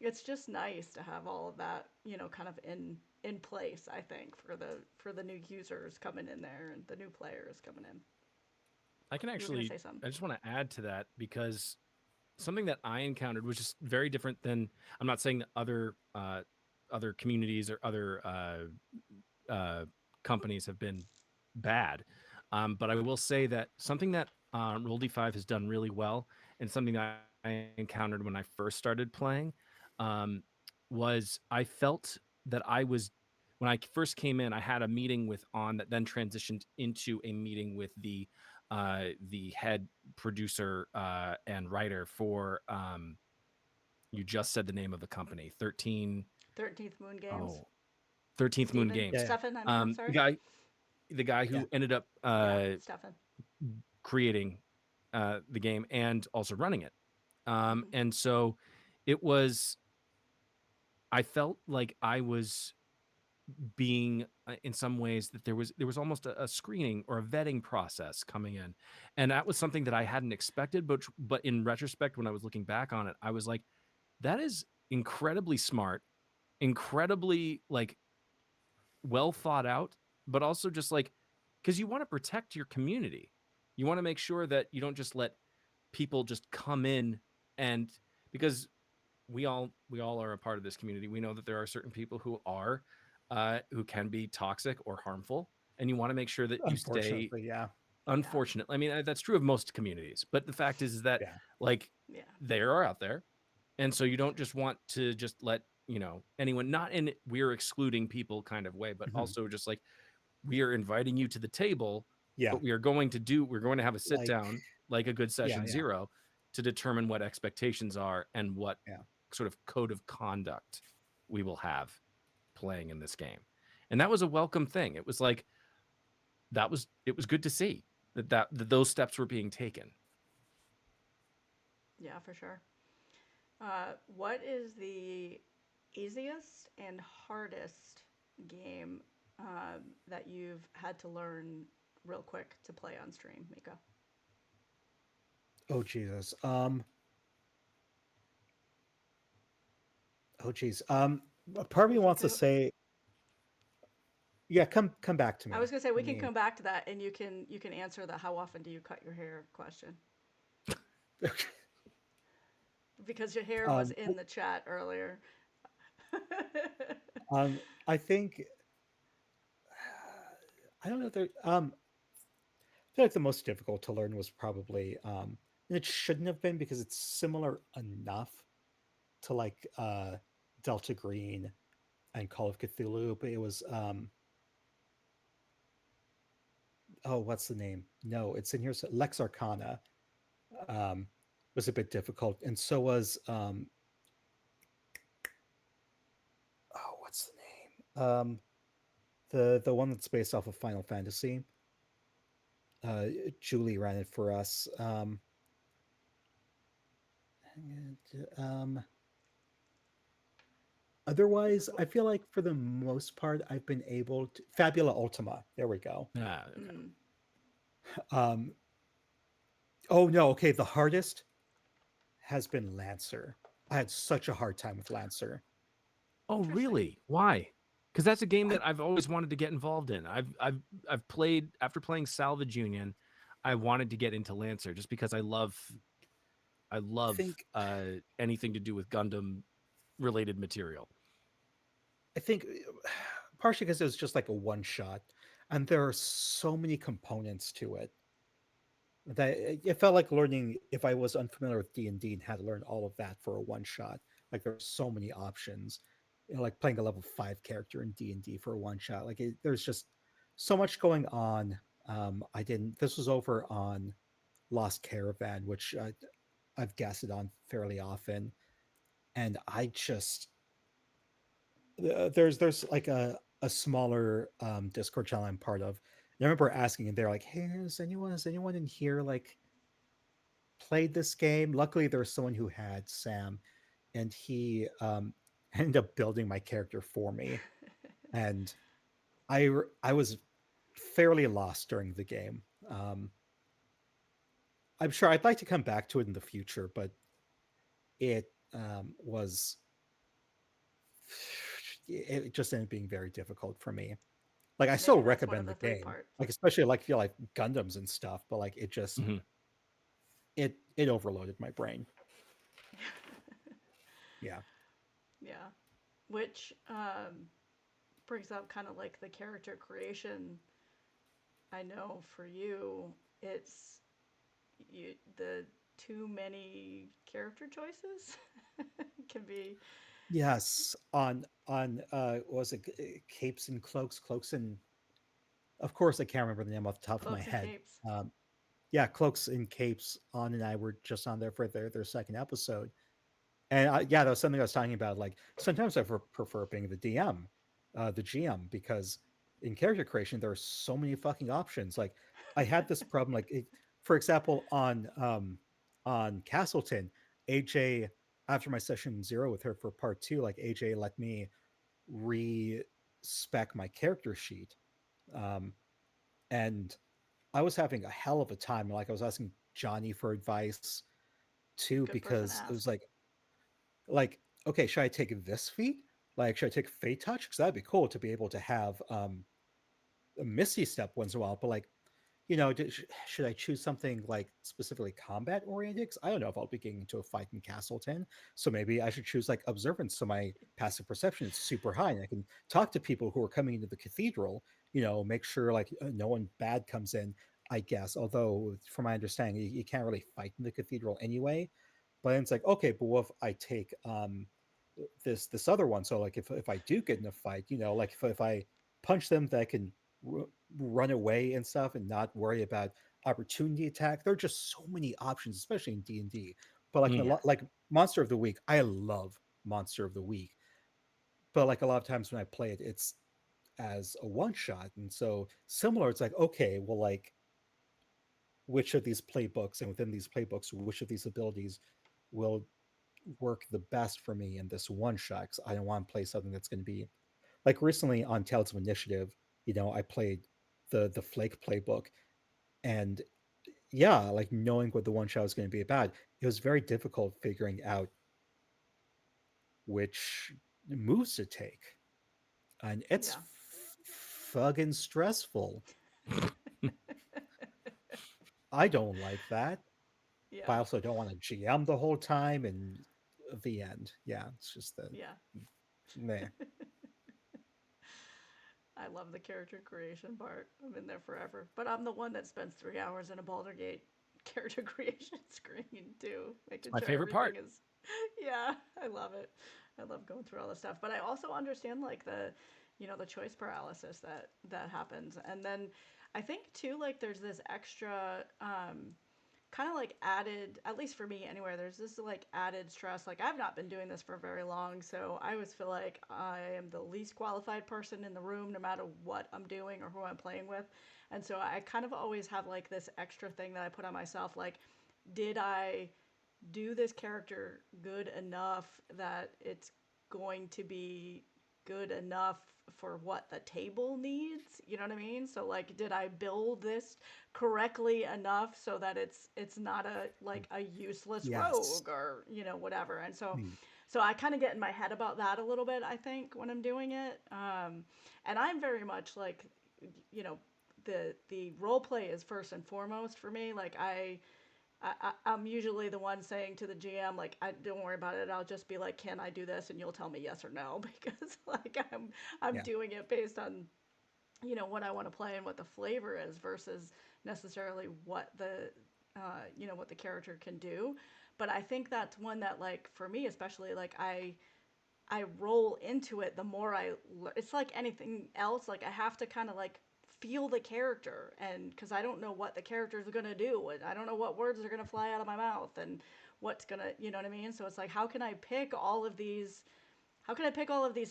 it's just nice to have all of that, kind of in place. I think for the new users coming in there and the new players coming in. I can You were gonna actually, say something? I just want to add to that, because something that I encountered was just very different than, I'm not saying that other communities or other companies have been bad, but I will say that something that Roll D5 has done really well, and something that I encountered when I first started playing, um, was I felt that when I first came in, I had a meeting with On that then transitioned into a meeting with the head producer and writer for, you just said the name of the company, 13th Moon Games. oh 13th Moon Stephen, Games. Yeah. Stefan. I mean, I'm The sorry. guy Yeah. who ended up Yeah, Stefan. creating the game and also running it. Hmm. And so it was, I felt like I was being, in some ways, that there was almost a screening or a vetting process coming in, and that was something that I hadn't expected. But in retrospect, when I was looking back on it, I was like, that is incredibly smart, incredibly, like, well thought out, but also just like, because you want to protect your community, you want to make sure that you don't just let people just come in, and because we all are a part of this community. We know that there are certain people who can be toxic or harmful, and you want to make sure that you stay. Unfortunately, yeah. Yeah, Unfortunately, I mean, that's true of most communities, but the fact is that, Yeah. like, yeah, they are out there, and so you don't just want to just let anyone, not in we're excluding people kind of way, but Mhm. also just like, we are inviting you to the table, Yeah. but we're going to have a sit Like, down, like a good yeah, session yeah, zero, to determine what expectations are and what yeah. sort of code of conduct we will have playing in this game. And that was a welcome thing. It was like, it was good to see that those steps were being taken. yeah, for sure. What is the easiest and hardest game that you've had to learn real quick to play on stream, Mika? Oh Jesus. Oh geez. Part of me We can wants to go. say, yeah, come back to I me. was gonna say we Let can me. come back to that, and you can answer the how often do you cut your hair question, because your hair was um, in the chat earlier. I think I don't know. I feel like the most difficult to learn was probably, and it shouldn't have been because it's similar enough to like Delta Green and Call of Cthulhu, but it was oh, what's the name? No, it's in here. So Lex Arcana um, was a bit difficult, and so was oh, what's the name? The one that's based off of Final Fantasy. Uh, Julie ran it for us. Um, Otherwise, Because I feel like for the most part, I've been able to Fabula Ultima. There we go. Ah, okay. mm, Um, oh no, okay. The hardest has been Lancer. I had such a hard time with Lancer. Oh, interesting. really? Why? Because that's a game I that I've always wanted to get involved in. I've played after playing Salvage Union. I wanted to get into Lancer just because I love think anything to do with Gundam related material. I think partially because it was just like a one shot, and there are so many components to it that it felt like learning. If I was unfamiliar with D and had to learn all of that for a one shot, like there are so many options. Like playing a level 5 character in D for a one shot. There's just so much going on. I didn't. This was over on Lost Caravan, which I've guessed it on fairly often, and I just there's like a smaller Discord channel I'm part of. And I remember asking, and they're like, "Hey, has anyone in here like played this game?" Luckily, there was someone who had Sam, and he ended up building my character for me, and I was fairly lost during the game. Um, I'm sure I'd like to come back to it in the future, but it was it just ended up being very difficult for me. Like I still Maybe that's one of recommend the the three game, parts. like especially like feel like Gundams and stuff, but like it just Mhm. it overloaded my brain. Yeah. Yeah. Which brings up kind of like the character creation. I know for you, it's the too many character choices can be Yes. On what was it Capes and Cloaks, Cloaks and of course I can't remember the name off the top of my cloaks and head. capes. Yeah, Cloaks and Capes on and I were just on there for their second episode. And yeah, that was something I was talking about. Like sometimes I prefer being the DM, the GM, because in character creation there are so many fucking options. Like I had this problem. For example, on Castleton, AJ after my session 0 with her for part 2, like AJ let me respec my character sheet, um, and I was having a hell of a time. Like I was asking Johnny for advice too Good person to because it was ask. like, okay, should I take this feat? Like, should I take Fate Touch? Because that'd be cool to be able to have a Misty Step once in a while. But like, should I choose something like specifically combat oriented? Because I don't know if I'll be getting into a fight in Castleton. So maybe I should choose like Observance. So my passive perception is super high, and I can talk to people who are coming into the cathedral. Make sure like no one bad comes in. I guess, although from my understanding, you can't really fight in the cathedral anyway. But then it's like, okay, but what if I take this other one? So like if I do get in a fight, like if I punch them, that I can r- run away and stuff and not worry about opportunity attack. There are just so many options, especially in D&D. But like Mm. Yeah. like Monster of the Week, I love Monster of the Week. But like a lot of times when I play it, it's as a one shot. And so similar, it's like, okay, well, like which of these playbooks and within these playbooks, which of these abilities will work the best for me in this one shot? Because I don't want to play something that's going to be like recently on Tales of Initiative. I played the Flake playbook, and yeah, like knowing what the one shot was going to be about, it was very difficult figuring out which moves to take, and it's Yeah. fucking stressful. I don't like that, but Yeah. I also don't want to GM the whole time. And the end, yeah, it's just the Yeah. meh. I love the character creation part. I'm in there forever. But I'm the one that spends 3 hours in a Baldur Gate character creation screen too, It's making my sure favorite everything part. is. Yeah, I love it. I love going through all this stuff. But I also understand like the choice paralysis that happens, and then I think too like there's this extra kind of like added, at least for me anywhere, there's this like added stress. Like I've not been doing this for very long, so I always feel like I am the least qualified person in the room no matter what I'm doing or who I'm playing with. And so I kind of always have like this extra thing that I put on myself, like did I do this character good enough that it's going to be good enough for what the table needs, you know what I mean? So like did I build this correctly enough so that it's not a like a useless Yes. rogue or whatever. And so Mm. so I kind of get in my head about that a little bit, I think, when I'm doing it. And I'm very much like, you know, the role play is first and foremost for me. Like I'm usually the one saying to the GM, like, I don't worry about it. I'll just be like, can I do this? And you'll tell me yes or no because like I'm Yeah. doing it based on what I want to play and what the flavor is versus necessarily what the what the character can do. But I think that's one that like for me especially like I roll into it the more it's like anything else, like I have to kind of like feel the character, and because I don't know what the characters are going to do, and I don't know what words are going to fly out of my mouth and what's going to, you know what I mean? So it's like how can I pick all of these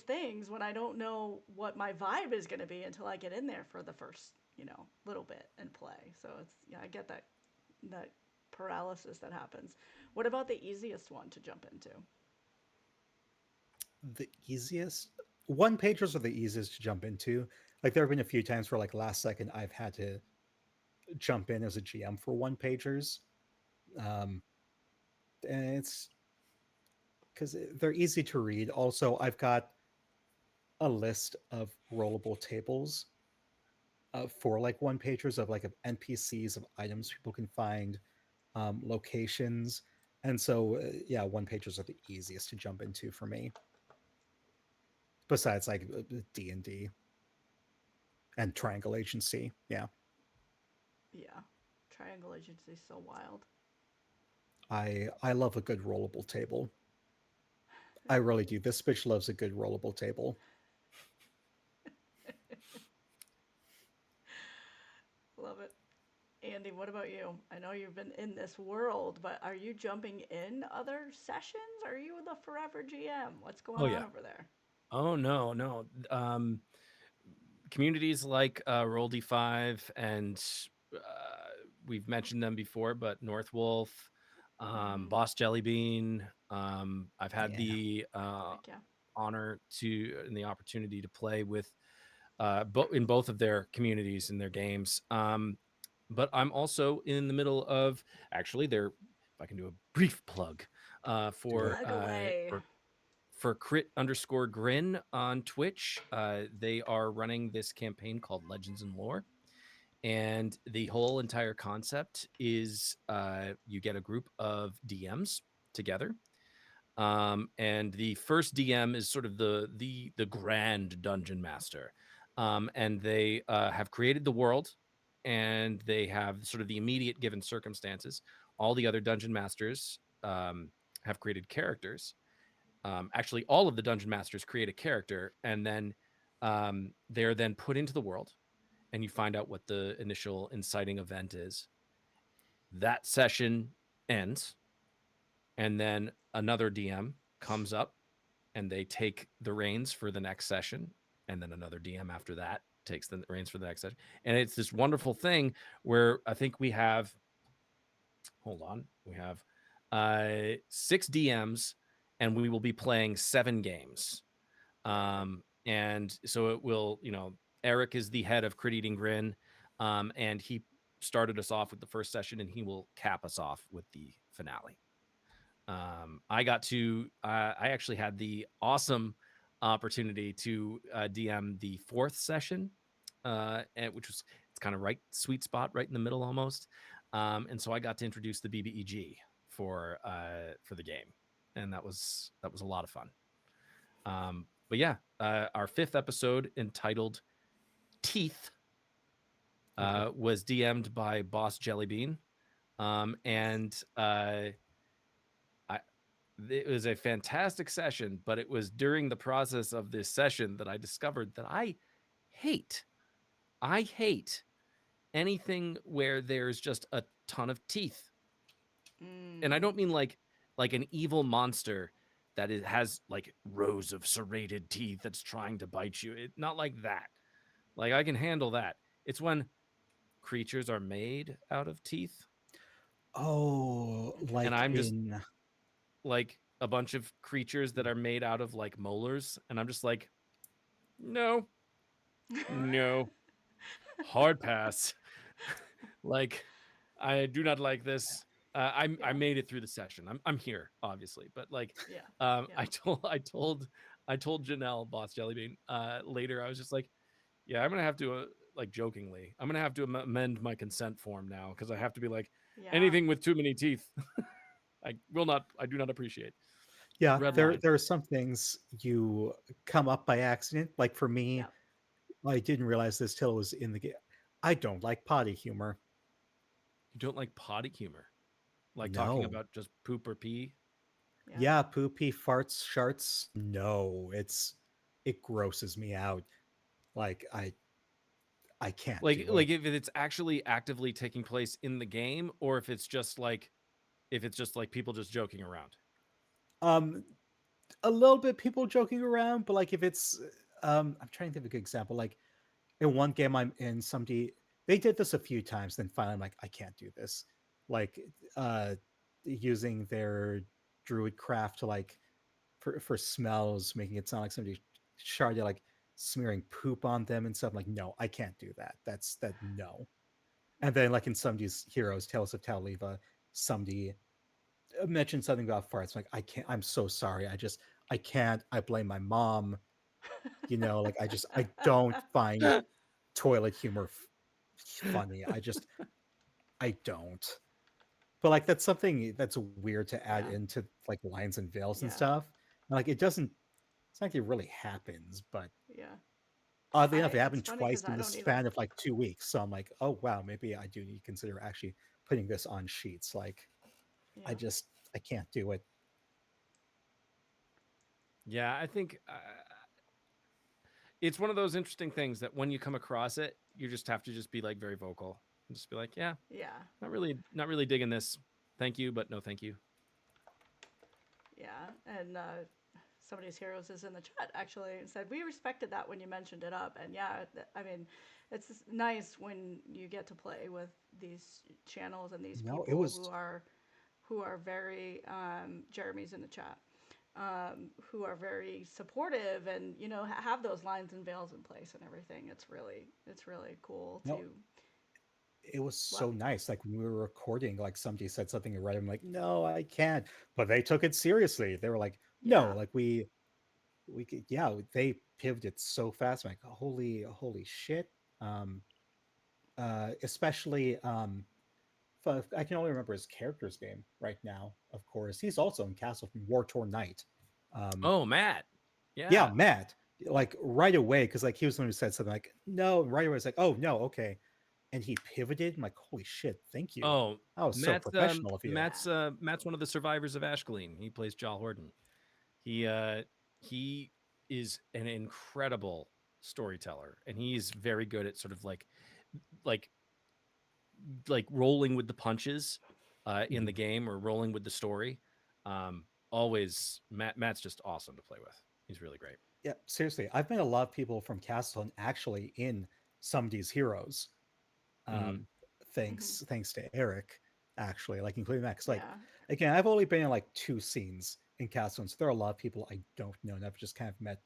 things when I don't know what my vibe is going to be until I get in there for the first, little bit and play. So it's yeah, I get that paralysis that happens. What about the easiest one to jump into? The easiest one pagers are the easiest to jump into. Like there have been a few times where like last second I've had to jump in as a GM for one pagers. Um, and it's because they're easy to read. Also, I've got a list of rollable tables for like one pagers of NPCs, of items people can find, locations, and so yeah, one pagers are the easiest to jump into for me. Besides like D&D and Triangle Agency, yeah, Yeah. Triangle Agency is so wild. I love a good rollable table. I really do. This bitch loves a good rollable table. Love it. Andy, what about you? I know you've been in this world, but are you jumping in other sessions? Are you the forever GM? What's going Oh on yeah. over there? Oh no, no. Communities like Roll D5 and uh, we've mentioned them before, but North Wolf, Mm-hmm. Boss Jellybean. I've had Yeah. the Heck yeah. honor to and the opportunity to play with in both of their communities and their games. But I'm also in the middle of actually there. If I can do a brief plug Do it. Plug away. for crit underscore grin on Twitch. They are running this campaign called Legends and Lore. And the whole entire concept is you get a group of DMs together. And the first DM is sort of the grand dungeon master. And they have created the world and they have sort of the immediate given circumstances. All the other dungeon masters have created characters. Actually, all of the dungeon masters create a character, and then they're then put into the world, and you find out what the initial inciting event is. That session ends, and then another DM comes up, and they take the reins for the next session, and then another DM after that takes the reins for the next session, and it's this wonderful thing where I think we have we have 6 DMs, and we will be playing 7 games. And so it will, Eric is the head of Crit Eating Grin, and he started us off with the first session, and he will cap us off with the finale. I actually had the awesome opportunity to DM the 4th session, which was it's kind of right sweet spot right in the middle almost. And so I got to introduce the BBEG for the game, and that was a lot of fun. But yeah, our 5th episode entitled Teeth Okay. was DM'd by Boss Jellybean. And it was a fantastic session, but it was during the process of this session that I discovered that hate, I hate anything where there's just a ton of teeth. And I Mm. don't mean like an evil monster that has like rows of serrated teeth that's trying to bite you. Not like that. Like I can handle that. It's when creatures are made out of teeth. Oh, and like I'm just in like a bunch of creatures that are made out of like molars, and I'm just like, no, no, hard pass. Like, I do not like this. I Yeah. made it through the session. I'm here, obviously, but like, Yeah. I Yeah. told Janelle, Boss Jellybean, later. I was just like, yeah, I'm gonna have to like jokingly, I'm gonna have to amend my consent form now because I have to be like Yeah. anything with too many teeth. I will not. I do not appreciate. yeah, Red there line. there are some things you come up by accident. Like for me, Yeah. I didn't realize this till it was in the game. I don't like potty humor. You don't like potty humor, like talking No. about just poop or pee. Yeah. Yeah, poopy farts, sharts. No, it grosses me out. Like I can't do Like it. if it's actually actively taking place in the game, or if it's just like people just joking around. Um, a little bit people joking around, but like if it's I'm trying to think of a good example. Like in one game I'm in, somebody they did this a few times, then finally I'm like, I can't do this. Like uh using their druid craft to like for smells, making it sound like somebody sharded like smearing poop on them and stuff. I'm like, no, I can't do that. That no. And then like in somebody's heroes, Tales of Taliva, somebody mentioned something about farts. I'm like, I can't. I'm so sorry. I can't. I blame my mom. Like I don't find toilet humor funny. I don't. But like that's something that's weird to add Yeah. into like lines and veils and Yeah. stuff. And, like it doesn't. It's not like it really happens, but Yeah. oddly enough, I it it's happened funny twice because in I the don't even. span of like 2 weeks. So I'm like, oh wow, maybe I do need to consider actually putting this on sheets. Like Yeah. I can't do it. Yeah, I think it's one of those interesting things that when you come across it, you just have to just be like very vocal and just be like, yeah, Yeah. not really digging this. Thank you, but no, thank you. Yeah. And somebody's heroes is in the chat actually and said we respected that when you mentioned it up. And yeah, I mean, it's nice when you get to play with these channels and these No, it people was who are very Jeremy's in the chat, who are very supportive and have those lines and veils in place and everything. It's really cool no, to it was what. so nice. Like when we were recording, like somebody said something right. I'm like, no, I can't. But they took it seriously. They were like, no, Yeah. like we could, yeah, they pivoted so fast. I'm like, holy shit. Um, especially I can only remember his character's name right now. Of course, he's also in Castle from War Torn Knight. Um, Oh, Matt. yeah, Yeah. Matt. Like right away, because like he was the one who said something like, no, right away. It's like, oh no, okay, and he pivoted. I'm like, holy shit, thank you. Oh, That was so professional of you. Yeah. Matt's one of the survivors of Ashkelon. He plays Jal Horton. He is an incredible storyteller, and he's very good at sort of like rolling with the punches in the Mhm. game or rolling with the story. Always Matt's just awesome to play with. He's really great. Yeah, seriously, I've met a lot of people from Castle and actually in some of these heroes. Hmm. Um, Hmm. thanks to Eric, actually, like including that. 'Cause, like Yeah. again, I've only been in like 2 scenes in Castle, so there are a lot of people I don't know, and I've just kind of met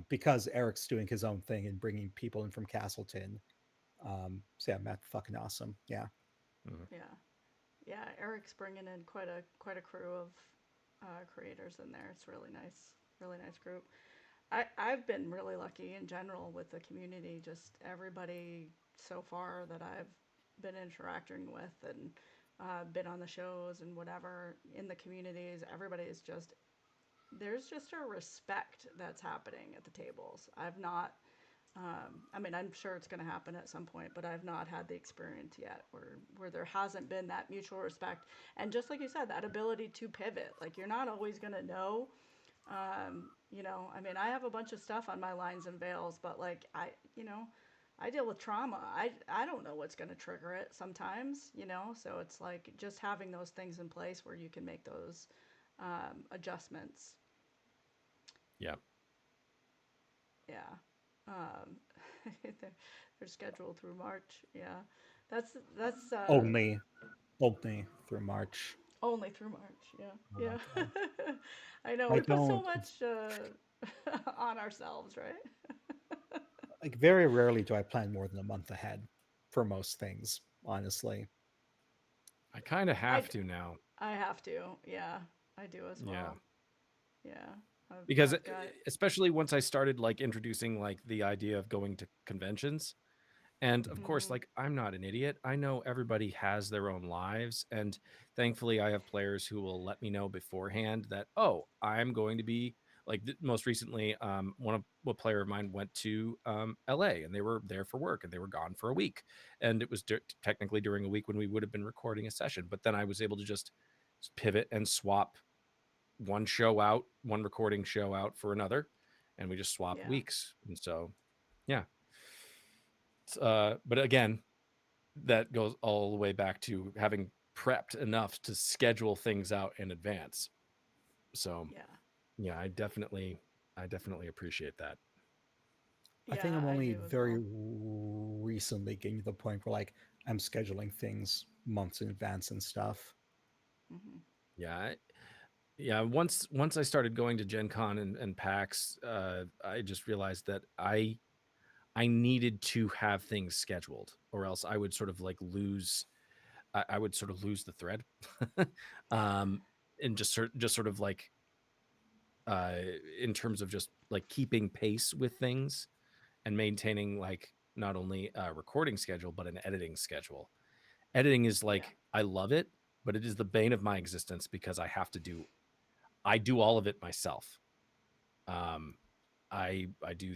because Eric's doing his own thing and bringing people in from Castleton. So yeah, Matt, fucking awesome. Yeah. Hmm. Yeah. Yeah, Eric's bringing in quite a crew of creators in there. It's really nice group. I've been really lucky in general with the community. Just everybody so far that I've been interacting with and been on the shows and whatever in the communities. Everybody is just there's just a respect that's happening at the tables. I've not I mean, I'm sure it's going to happen at some point, but I've not had the experience yet where there hasn't been that mutual respect. And just like you said, that ability to pivot. Like you're not always going to know. I mean, I have a bunch of stuff on my lines and veils, but like I deal with trauma. I don't know what's going to trigger it sometimes. So it's like just having those things in place where you can make those adjustments. Yeah. Yeah. Um, they're, they're scheduled through March. Yeah, that's Only Only through March. Only through March. Yeah, Oh yeah. god. I know I we put so don't much on ourselves, right? like very rarely do I plan more than a month ahead for most things, honestly. I kind of I have to now. I have to. Yeah, I do as Yeah. well. Yeah, Because I've got. especially once I started like introducing like the idea of going to conventions. And of course, Hmm. like I'm not an idiot. I know everybody has their own lives. And thankfully, I have players who will let me know beforehand that, oh, I'm going to be like most recently, one player of mine went to LA and they were there for work and they were gone for a week. And it was technically during a week when we would have been recording a session. But then I was able to just pivot and swap one show out, one recording show out for another. And we just swapped Yeah, weeks. And so, yeah. But again, that goes all the way back to having prepped enough to schedule things out in advance. So yeah, yeah, I definitely appreciate that. I think yeah. I'm I only do as very well. recently getting to the point where like I'm scheduling things months in advance and stuff. Hmm. Yeah. Yeah. Once I started going to Gen Con and PAX, I just realized that I needed to have things scheduled or else I would sort of like I would sort of lose the thread. um and just sort of like uh in terms of just like keeping pace with things and maintaining like not only a recording schedule but an editing schedule. Editing is Yeah, like I love it, but it is the bane of my existence because I do all of it myself. um I do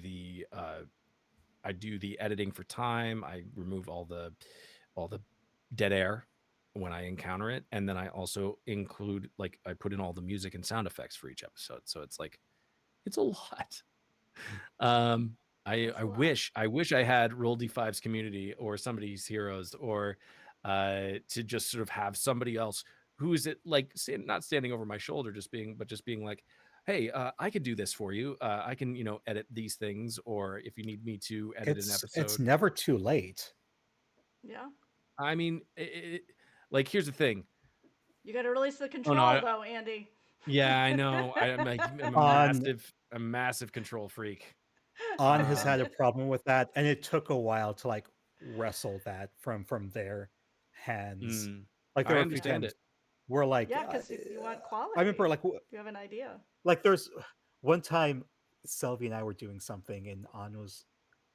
the editing for time. I remove all the dead air when I encounter it, and then I also include like I put in all the music and sound effects for each episode. So it's like it's a lot. Um, it's I a lot. wish I had Roll D5's community or somebody's heroes or to just sort of have somebody else who is it like not standing over my shoulder, just being like, hey, I can do this for you. I can edit these things, or if you need me to edit an It's episode. never too late. Yeah, I mean, like here's the thing. you got to release the Oh no, control though, Andy. yeah, I know. I'm On a massive control freak. On has Um, had a problem with that, and it took a while to like wrestle that from their hands. mm, Like there I were a few understand Yeah, times it. where like yeah, because you want I remember quality. You have an idea. like there's one time Selby and I were doing something and An was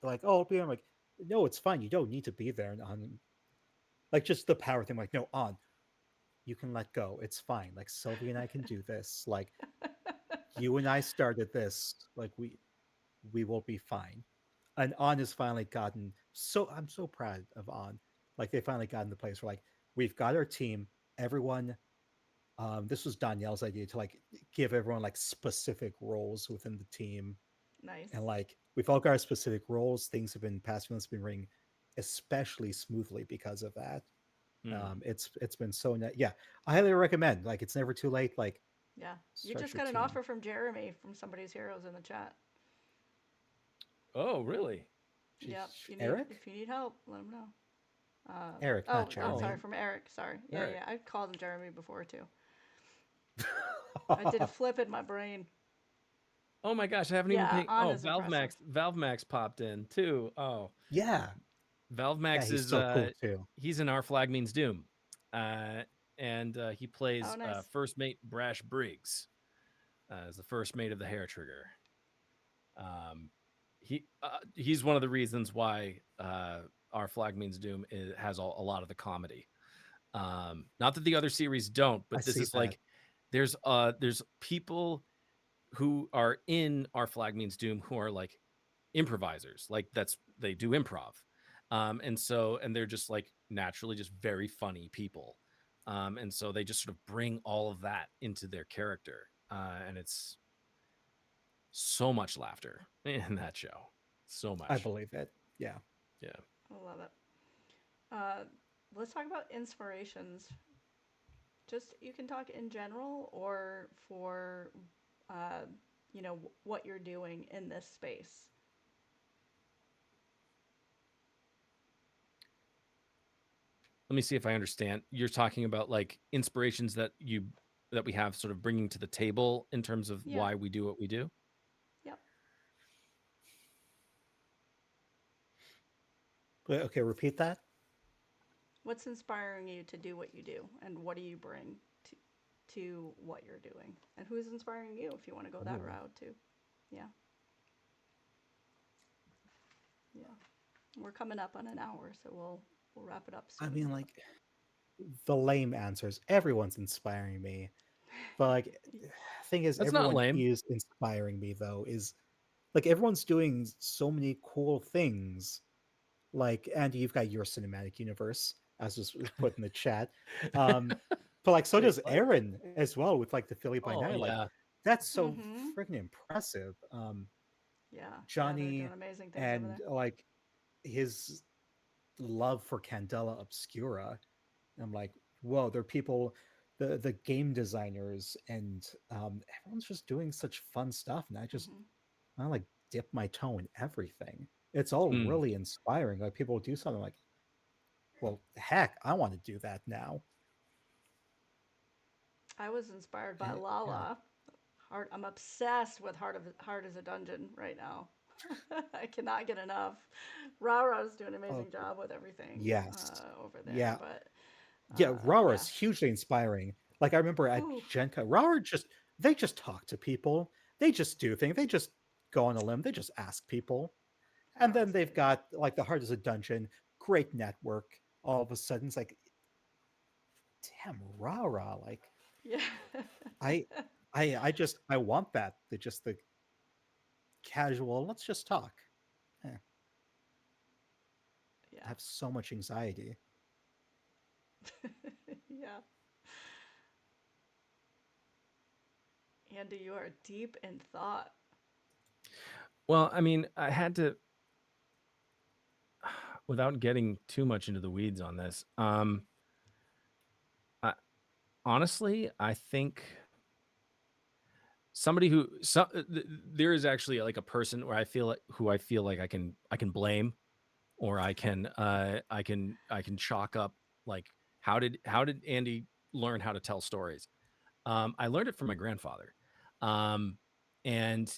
like, "Oh, I'll be there." I'm like, "No, it's fine. You don't need to be there." And An like just the power thing. I'm like, "No, An, you can let go. It's fine. Like Sylvie and I can do this. Like you and I started this. Like we will be fine." And On has finally gotten so I'm so proud of On. Like they finally got in the place where like we've got our team. Everyone, this was Danielle's idea to like give everyone like specific roles within the team, Nice. and like we've all got our specific roles. Things have been past months been running especially smoothly because of that. Mm. It's been so nice. Yeah, I highly recommend. Like it's never too late. Like Yeah, you start just your got an team. offer from Jeremy from somebody's heroes in the chat. Oh, really? Yep, Eric, if you need help, let him know. Eric, not Oh, I'm Oh, sorry, Jeremy. from Eric. Sorry. Yeah, Eric. yeah. I called him Jeremy before too. I did a flip in my brain. Oh my gosh, I haven't even Yeah, paid. On Oh, is impressive. Valve Max popped in too. Oh, Yeah, Valve yeah, Max he's is so cool too. he's in Our Flag Means Doom, uh, and he Oh, plays nice. First Mate Brash Briggs as the first mate of the Hair Trigger. Um, he's one of the reasons why Our Flag Means Doom has a lot of the comedy. Not that the other series don't, I but this see is that. like there's people who are in Our Flag Means Doom who are like improvisers, like they do improv, and they're just like naturally just very funny people, and so they just sort of bring all of that into their character, and it's so much laughter in that show, so I much. believe it. Yeah. Yeah. I love it. Uh, let's talk about inspirations. Just you can talk in general or for, uh, what you're doing in this space. let me see if I understand. You're talking about like inspirations that we have sort of bringing to the table in terms of Yeah. why we do what we do. Yep. Okay, repeat that. What's inspiring you to do what you do, and what do you bring to what you're doing, and who's inspiring you if you want to go that Ooh. route too? Yeah. Yeah. We're coming up on an hour, so we'll wrap it up I soon. mean, like, the lame answers. Everyone's inspiring me. But like, thing is, That's not everyone lame. is inspiring me though. Is like everyone's doing so many cool things. Like, Andy, you've got your cinematic universe, as was put in the chat. Um, but like, so Wait, does what? Aaron as well with like the Philly by Oh Night. Like, yeah. that's so Mm-hmm. freaking impressive. Yeah. Yeah. They're Johnny doing amazing things over and there. like his love for Candela Obscura. I'm like, whoa, there are people, the game designers, and everyone's just doing such fun stuff, and Mm-hmm. I like dip my toe in everything. It's all Hmm. really inspiring. Like people do something like, well, heck, I want to do that now. I was inspired by Yeah. Lala. Heart. I'm obsessed with Heart as a Dungeon right now. I cannot get enough. Rara's doing an Oh, amazing job with everything yes. over there, Yeah. but Yeah. Rara yeah. is hugely inspiring. Like I remember at Ooh, Gen Con, Rara just they just talk to people. They just do things. They just go on a limb. They just ask people. And then Rara's they've great. got like the Heart is a Dungeon, great network. All of a sudden, it's like, damn, rah rah. Like Yeah. I, I want that. The just the casual. Let's just talk. Eh, I Yeah. have so much anxiety. Yeah. Andy, you are deep in thought. Well, I mean, I had to, without getting too much into the weeds on this. I, honestly, I think somebody there is actually like a person where I feel like I can blame, or I can chalk up like how did Andy learn how to tell stories? I learned it from my grandfather. Um, and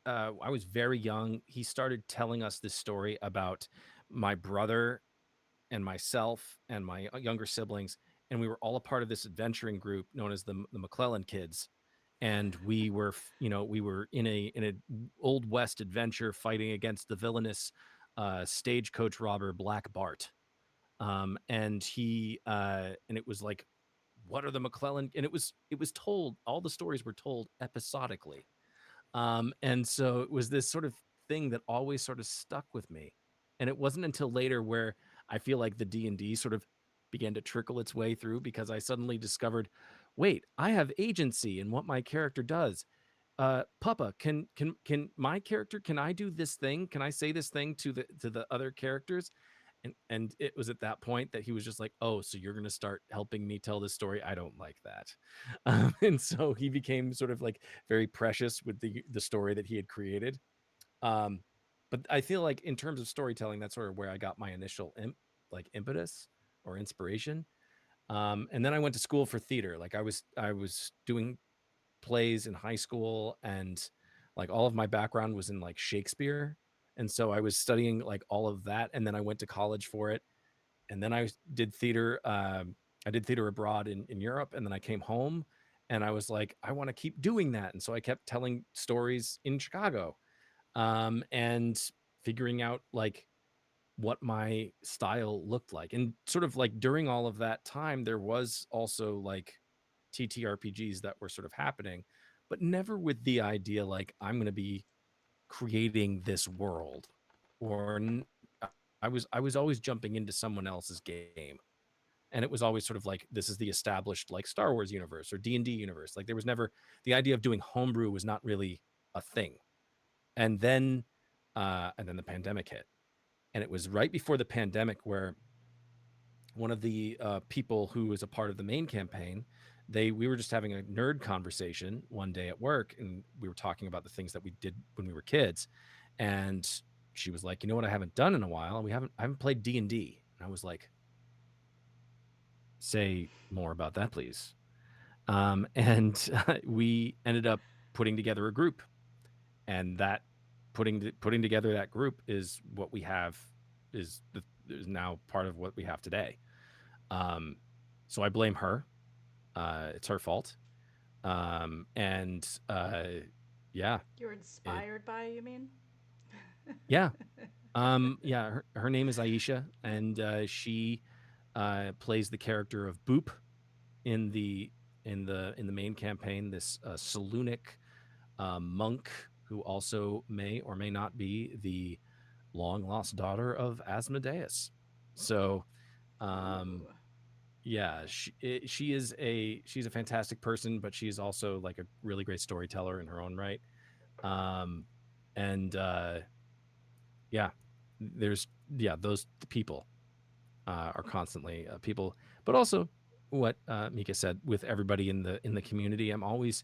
I was very young. He started telling us this story about my brother and myself and my younger siblings. And we were all a part of this adventuring group known as the McClellan Kids. And we were in a old West adventure fighting against the villainous stagecoach robber Black Bart. And it was like, what are the McClellan? And it was told, all the stories were told episodically. And so it was this sort of thing that always sort of stuck with me. And it wasn't until later where I feel like the D&D sort of began to trickle its way through, because I suddenly discovered, wait, I have agency in what my character does. Papa, can my character, can I do this thing? Can I say this thing to the other characters? And it was at that point that he was just like, oh, so you're going to start helping me tell this story? I don't like that. And so he became sort of like very precious with the story that he had created. um but I feel like in terms of storytelling, that's sort of where I got my initial impetus or inspiration. And then I went to school for theater. Like I was doing plays in high school, and like all of my background was in like Shakespeare. And so I was studying like all of that, and then I went to college for it. And then did theater. I did theater abroad in Europe, and then I came home, and I was like, I want to keep doing that. And so I kept telling stories in Chicago, and figuring out like what my style looked like. And sort of like during all of that time, there was also like TTRPGs that were sort of happening, but never with the idea like I'm going to be creating this world. Or I was always jumping into someone else's game. And it was always sort of like, this is the established like Star Wars universe or D&D universe. Like there was never, the idea of doing homebrew was not really a thing. And then the pandemic hit. And it was right before the pandemic where one of the people who was a part of the main campaign, we were just having a nerd conversation one day at work, and we were talking about the things that we did when we were kids. And she was like, you know what I haven't done in a while? I haven't played D&D. And I was like, say more about that, please? And we ended up putting together a group, and that putting together that group is what we have is now part of what we have today. Um, so I blame her. It's her fault. And yeah, You're it inspired by, you mean? yeah. Yeah, her name is Aisha, and she plays the character of Boop in the main campaign. This saloonic monk who also may or may not be the long lost daughter of Asmodeus. So, um, Ooh. yeah, she's a fantastic person, but she's also like a really great storyteller in her own right. Um, and yeah, there's those people are constantly people, but also what Mika said with everybody in the community. I'm always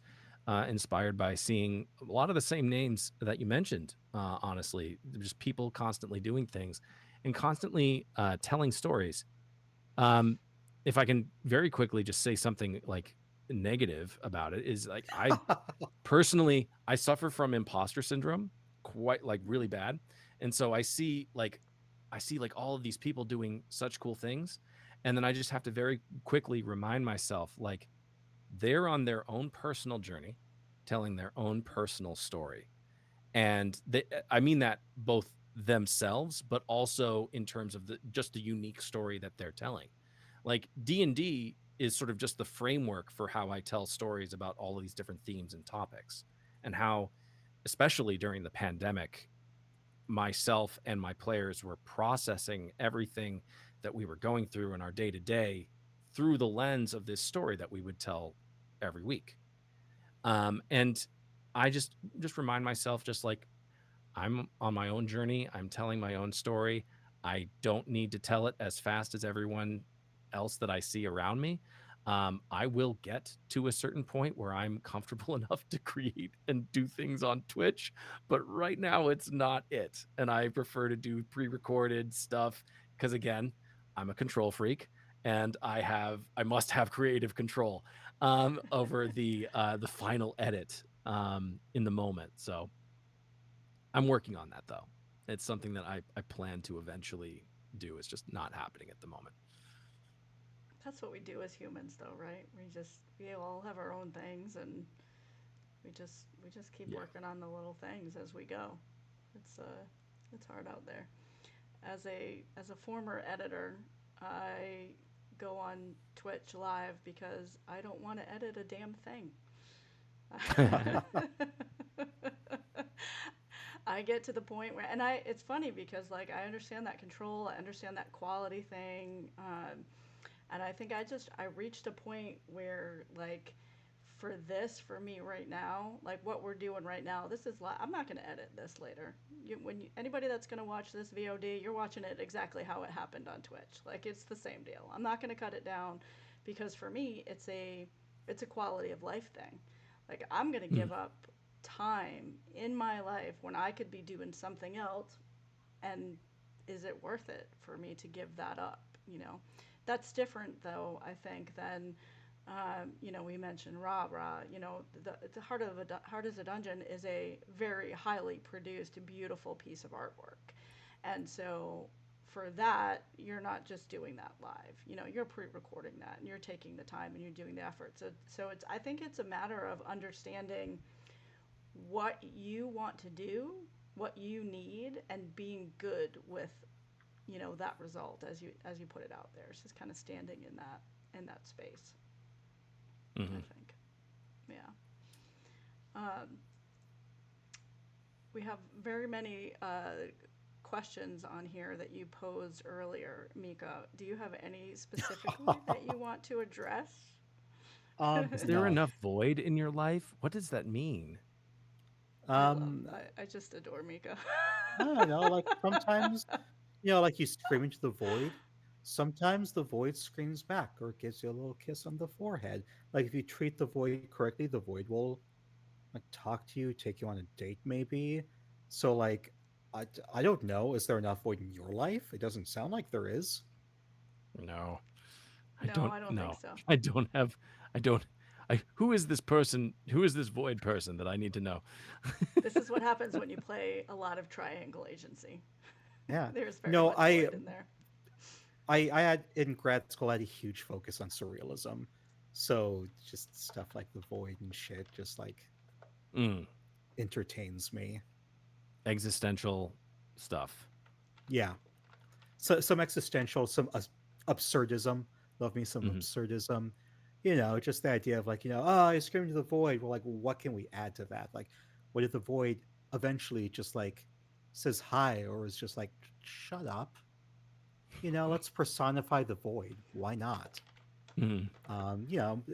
inspired by seeing a lot of the same names that you mentioned. Honestly, just people constantly doing things and constantly telling stories. Um, if I can very quickly just say something like negative about it, is like personally, I suffer from imposter syndrome quite like really bad. And so I see like all of these people doing such cool things. And then I just have to very quickly remind myself like they're on their own personal journey, telling their own personal story. And I mean that both themselves, but also in terms of the unique story that they're telling. Like D&D is sort of just the framework for how I tell stories about all of these different themes and topics, and how, especially during the pandemic, myself and my players were processing everything that we were going through in our day to day through the lens of this story that we would tell every week. And I just remind myself, just like, I'm on my own journey. I'm telling my own story. I don't need to tell it as fast as everyone else that I see around me. I will get to a certain point where I'm comfortable enough to create and do things on Twitch, but right now it's not it. And I prefer to do pre-recorded stuff because, again, I'm a control freak and I must have creative control over the final edit in the moment. So I'm working on that though. It's something that I plan to eventually do. It's just not happening at the moment. That's what we do as humans, though, right? We all have our own things, and we just keep Yeah. working on the little things as we go. It's it's hard out there. As a former editor, I go on Twitch live because I don't want to edit a damn thing. I get to the point where, and it's funny because like I understand that control, I understand that quality thing, and I think I reached a point where like for me right now, like what we're doing right now, I'm not going to edit this later. Anybody that's going to watch this VOD, you're watching it exactly how it happened on Twitch. Like it's the same deal. I'm not going to cut it down because for me it's a quality of life thing. Like I'm going to Mm, give up time in my life when I could be doing something else, and is it worth it for me to give that up, you know? That's different though, I think, than we mentioned Rah Rah. The Heart is a Dungeon is a very highly produced, beautiful piece of artwork, and so for that, you're not just doing that live. You're pre-recording that, and you're taking the time, and you're doing the effort. So I think it's a matter of understanding what you want to do, what you need, and being good with that result as you put it out there. It's just kind of standing in that space. I mhm. think, yeah. Um, we have very many questions on here that you posed earlier, Mika. Do you have any specifically that you want to address? Is there No. enough void in your life? What does that mean? Um, I just adore Mika. I don't know. Like sometimes, like you scream into the void. Sometimes the void screams back or gives you a little kiss on the forehead. Like if you treat the void correctly, the void will like talk to you, take you on a date, maybe. So like, I don't know. Is there enough void in your life? It doesn't sound like there is. No. No, I don't think so. I don't have. I don't. Who is this person? Who is this void person that I need to know? This is what happens when you play a lot of Triangle Agency. Yeah. There's very No, much void in there. I had in grad school I had a huge focus on surrealism. So just stuff like the void and shit just like Mm, entertains me. existential stuff. Yeah. So some existential, some absurdism. Love me some Hmm. absurdism. Just the idea of like, oh, I screamed to the void. Well, like, what can we add to that? Like, what if the void eventually just like says hi or is just like, shut up? Let's personify the void. Why not? Mm,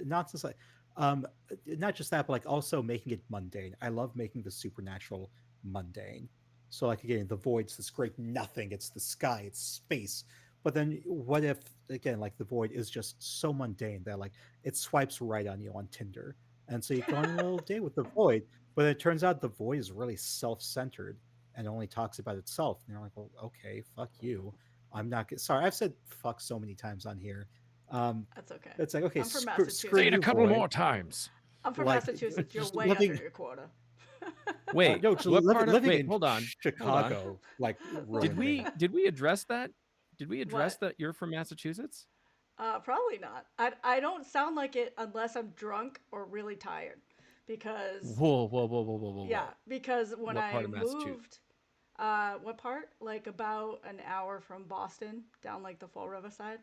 Not just like, um, not just that, but like also making it mundane. I love making the supernatural mundane. So like again, the void's this great nothing. It's the sky. It's space. But then what if again, like the void is just so mundane that like it swipes right on you on Tinder, and so you go on a little date with the void. But it turns out the void is really self-centered and only talks about itself. And you're like, well, okay, fuck you. I'm not sorry. I've said fuck so many times on here. Um, That's okay. it's like, okay, I'm from screw say it a you, Massachusetts. couple void. more times. I'm from Like, Massachusetts. You're just way under living, your quota. Wait, no, just what part of? living Wait, in hold on. Hold on. Chicago, like, Did ruined me. we address that? Did we address What? that you're from Massachusetts? Probably not. I don't sound like it unless I'm drunk or really tired, because Whoa, whoa, whoa, whoa, whoa, whoa, yeah, whoa. because when What part I of Massachusetts? moved, what part? Like about an hour from Boston, down like the Fall River side.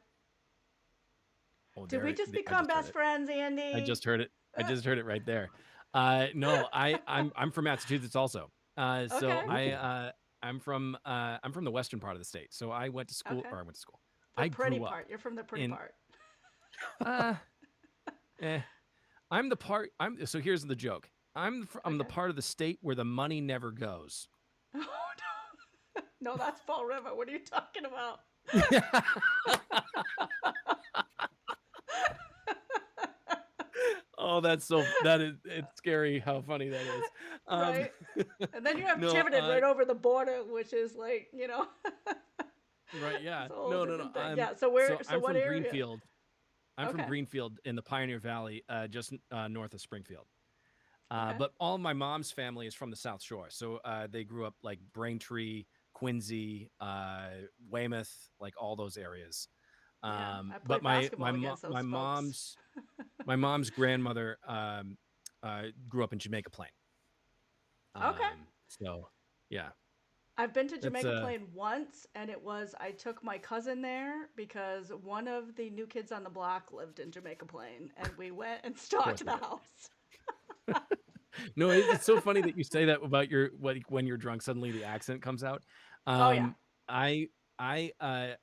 Oh, Did we there. just I become just heard best it. friends, I Andy? just heard it. I Uh, just heard it right there. No, I'm from Massachusetts also. So okay, Ooh, I'm from the western part of the state. So I went to school, okay. or I went to school. The I pretty grew up part. You're from the pretty in part. uh eh, I'm the part. I'm so here's the joke. I'm the Okay. part of the state where the money never goes. Oh no, no, that's Fall River. What are you talking about? Oh, that is it's scary how funny that is. Um, Right. And then you have no, Tiverton right over the border, which is like, right, yeah, it's a whole no. different thing. Yeah. So where? So So I'm what from area? Greenfield. I'm from Okay. Greenfield in the Pioneer Valley, just north of Springfield. Okay. But all my mom's family is from the South Shore, so they grew up like Braintree, Quincy, Weymouth, like all those areas. Yeah. I But played basketball against those my folks. mom's grandmother grew up in Jamaica Plain. Okay. So yeah, I've been to that's Jamaica Plain once, and I took my cousin there because one of the new kids on the block lived in Jamaica Plain, and we went and of course stalked they the did. house. No, it's so funny that you say that about when you're drunk, suddenly the accent comes out. Oh yeah. Um, I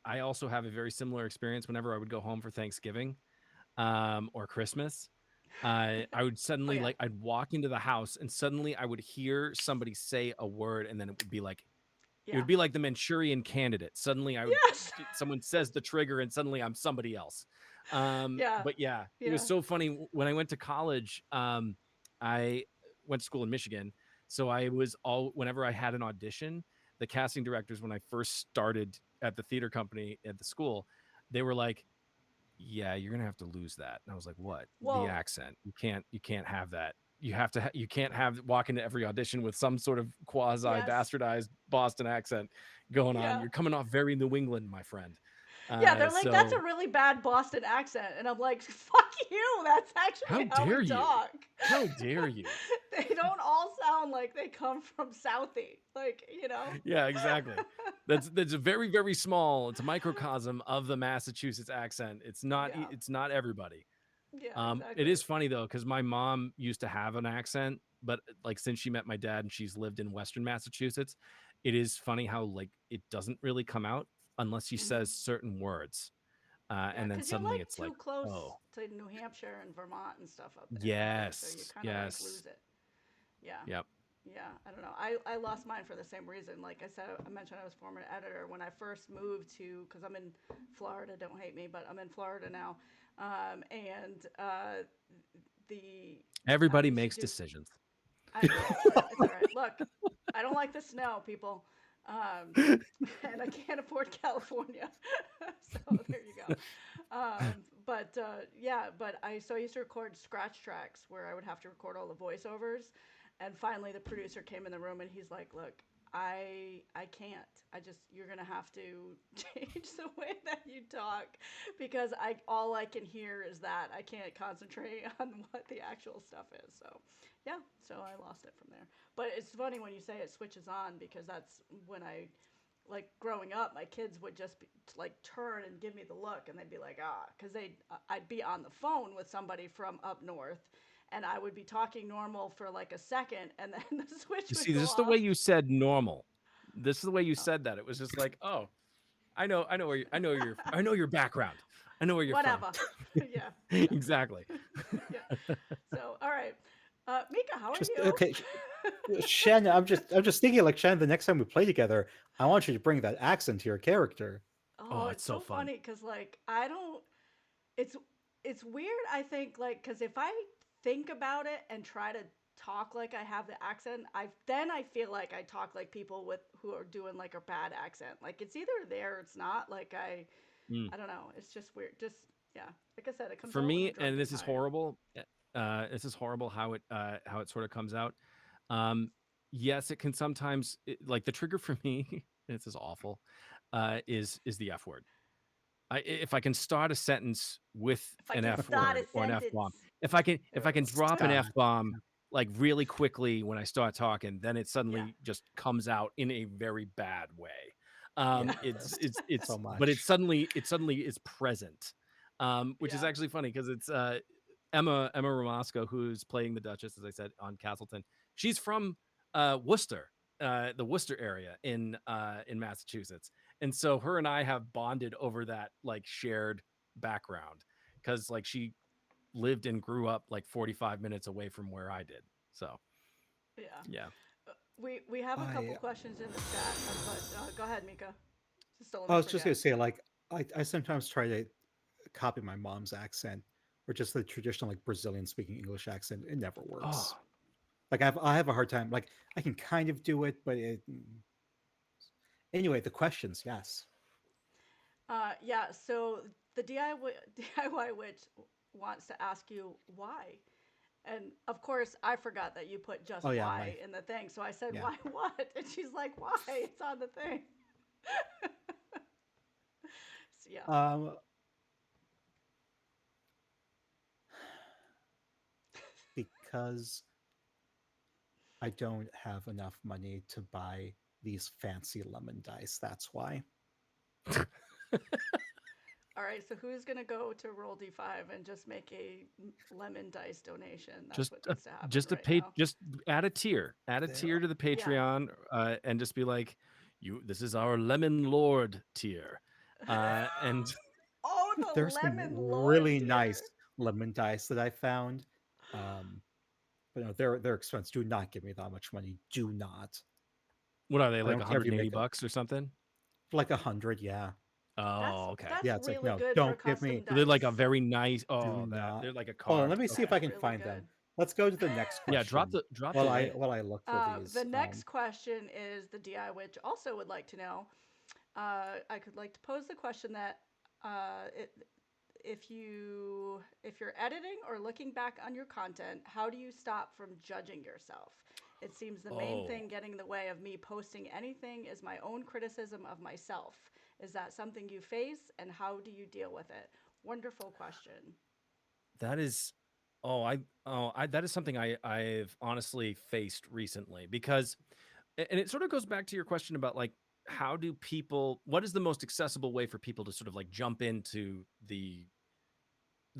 I also have a very similar experience whenever I would go home for Thanksgiving, or Christmas. I would Oh suddenly yeah. like I'd walk into the house and suddenly I would hear somebody say a word and then it Yeah. would be like the Manchurian Candidate. Suddenly Yes. someone says the trigger and suddenly I'm somebody else. Yeah. But yeah, it was Yeah. so funny when I went to college. I went to school in Michigan, so I was all whenever I had an audition, the casting directors when I first started at the theater company at the school, they were like, yeah, you're gonna have to lose that. And I was like, what? The Well, accent. You can't have that. You have to you can't have walk into every audition with some sort of quasi yes. bastardized Boston accent going on. Yeah. You're coming off very New England, my friend. Yeah, they're like, that's a So really bad Boston accent. And I'm like, fuck you. That's how actually how we dare you? talk. How dare you? They don't all sound like they come from Southie. Like. Yeah, exactly. That's a very, very small, it's a microcosm of the Massachusetts accent. Yeah. It's not everybody. Yeah, It exactly. is funny though, because my mom used to have an accent, but like since she met my dad and she's lived in Western Massachusetts, it is funny how like it doesn't really come out unless she says Hmm. certain words. Yeah, And then because you're suddenly like it's like, too close oh, to New Hampshire and Vermont and stuff up there, right? So you yes, kind of like yes, lose it. Yeah. yep. Yeah, I don't know. I lost mine for the same reason. Like I said, I mentioned I was former editor when I first moved to, because I'm in Florida. Don't hate me, but I'm in Florida now. And the Everybody used to makes do. decisions. It's all right. It's all right. Look, I don't like the snow, people, and I can't afford California. So there you go. but yeah, but I used to record scratch tracks where I would have to record all the voiceovers, and finally the producer came in the room and he's like, "Look, I can't. I just you're gonna have to change the way that you talk because I all I can hear is that I can't concentrate on what the actual stuff is." So yeah, so I lost it from there. But it's funny when you say it switches on because that's when I like growing up, my kids would just be, like turn and give me the look, and they'd be like, ah, because I'd be on the phone with somebody from up north, and I would be talking normal for like a second, and then the switch You would see, go this is the way off. you said normal. This is the way you Oh, said that. It was just like, oh, I know your background. I know where you're from. whatever. Yeah, yeah, Exactly. yeah. So, all right, Mika, how are Just you? okay, Shannon. I'm just thinking like Shannon. The next time we play together, I want you to bring that accent to your character. Oh, Oh, it's it's so so fun. funny because like I don't. It's it's weird. I think like because if I think about it and try to talk like I have the accent, I feel like I talk like people with who are doing like a bad accent. Like it's either there or it's not. Like Mm. I don't know. It's just weird. Just yeah. Like I said, it comes For out when I'm me, drunk and and this is tired. horrible. This is horrible how it sort of comes out. Um, yes, it can sometimes like the trigger for me. This is awful. Is the F word. If I can start a sentence with If I an can F start a word or an F sentence, bomb, there if I we can go. drop an F Stop. bomb like really quickly when I start talking, then it Yeah, suddenly just comes out in a very bad way. yeah, Yes, so But much. it suddenly is present, which is yeah. actually funny because it's Emma Ramasco, who's playing the Duchess, as I said, on Castleton. She's from Worcester, the Worcester area in Massachusetts, and so her and I have bonded over that like shared background because like she lived and grew up like 45 minutes away from where I did. So Yeah. yeah. We have a couple I questions in the chat, but go ahead, Mika. Just don't let I me was just forget. gonna say like I sometimes try to copy my mom's accent or just the traditional like Brazilian speaking English accent. It never works. Oh, Like I have a hard time. Like I can kind of do it, but anyway. The questions, yes. Yeah, so the DIY witch wants to ask you why. And of course, I forgot that you put just Oh yeah, why my in the thing. So I said, yeah. why what? And she's like, why? It's on the thing. So, yeah. Um, because I don't have enough money to buy these fancy lemon dice. That's why. All right. So who's going to go to roll D5 and just make a lemon dice donation? That's just what a, needs to happen right now. just add a There. tier to the Yeah. Patreon, and just be like, you, this is our Lemon Lord tier, and Oh, the There's some lemon lord really tier. nice lemon dice that I found. Um, but no, they're expensive. Do not give me that much money. Do not. what are they, I like don't care if you 180 make it bucks or something? like 100. Yeah, Oh, okay. That's yeah. It's like really no, good for don't give custom me. So they're like a dice. very nice. Do Oh, that not. they're like a Hold on. carved. Let me see if Okay. I That's can really find them. good. Let's go to the next Yeah, question drop the while I link. while I look for The these. next question is the DI witch also would like to know. I could like to pose the question that it, if you're editing or looking back on your content, how do you stop from judging yourself? It seems the main Oh, thing getting in the way of me posting anything is my own criticism of myself. Is that something you face, and how do you deal with it? Wonderful question. that is. That is something I've honestly faced recently because, and it sort of goes back to your question about like how do people, what is the most accessible way for people to sort of like jump into the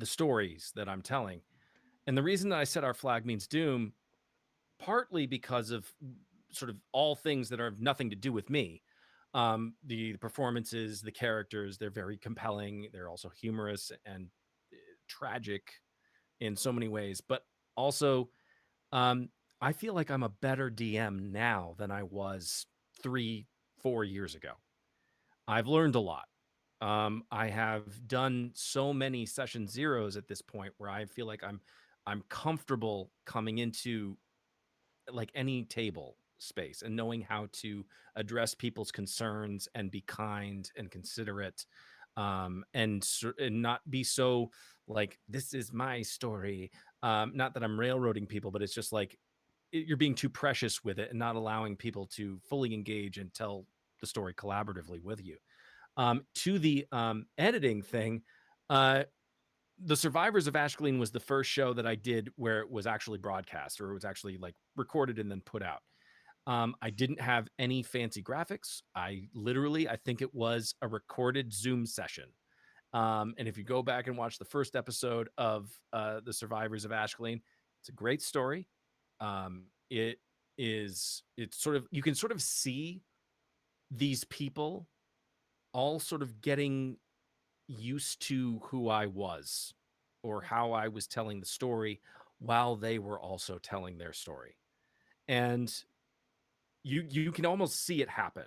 stories that I'm telling. And the reason that I said our flag means doom, partly because of sort of all things that are nothing to do with me. The performances, the characters, they're very compelling. They're also humorous and tragic in so many ways. But also, um, I feel like I'm a better DM now than I was 3, 4 years ago. I've learned a lot. I have done so many session zeros at this point where I feel like I'm comfortable coming into like any table space and knowing how to address people's concerns and be kind and considerate. and not be so like, this is my story. Not that I'm railroading people, but it's just like you're being too precious with it and not allowing people to fully engage and tell the story collaboratively with you. To the editing thing, the Survivors of Ashkelon was the first show that I did where it was actually broadcast, or it was actually like recorded and then put out. I didn't have any fancy graphics. I think it was a recorded Zoom session. And if you go back and watch the first episode of the Survivors of Ashkelon, it's a great story. It's sort of, you can sort of see these people all sort of getting used to who I was or how I was telling the story while they were also telling their story. And you can almost see it happen.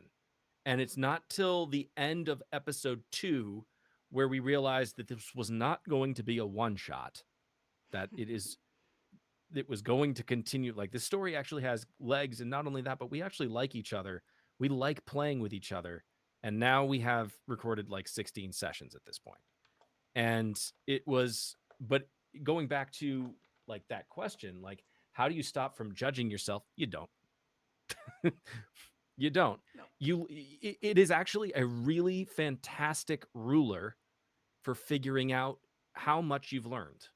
And it's not till the end of episode 2 where we realized that this was not going to be a one shot, that it was going to continue. Like, this story actually has legs, and not only that, but we actually like each other. We like playing with each other. And now we have recorded like 16 sessions at this point. And it was, but going back to like that question, like, how do you stop from judging yourself? You don't. You don't. No. It is actually a really fantastic ruler for figuring out how much you've learned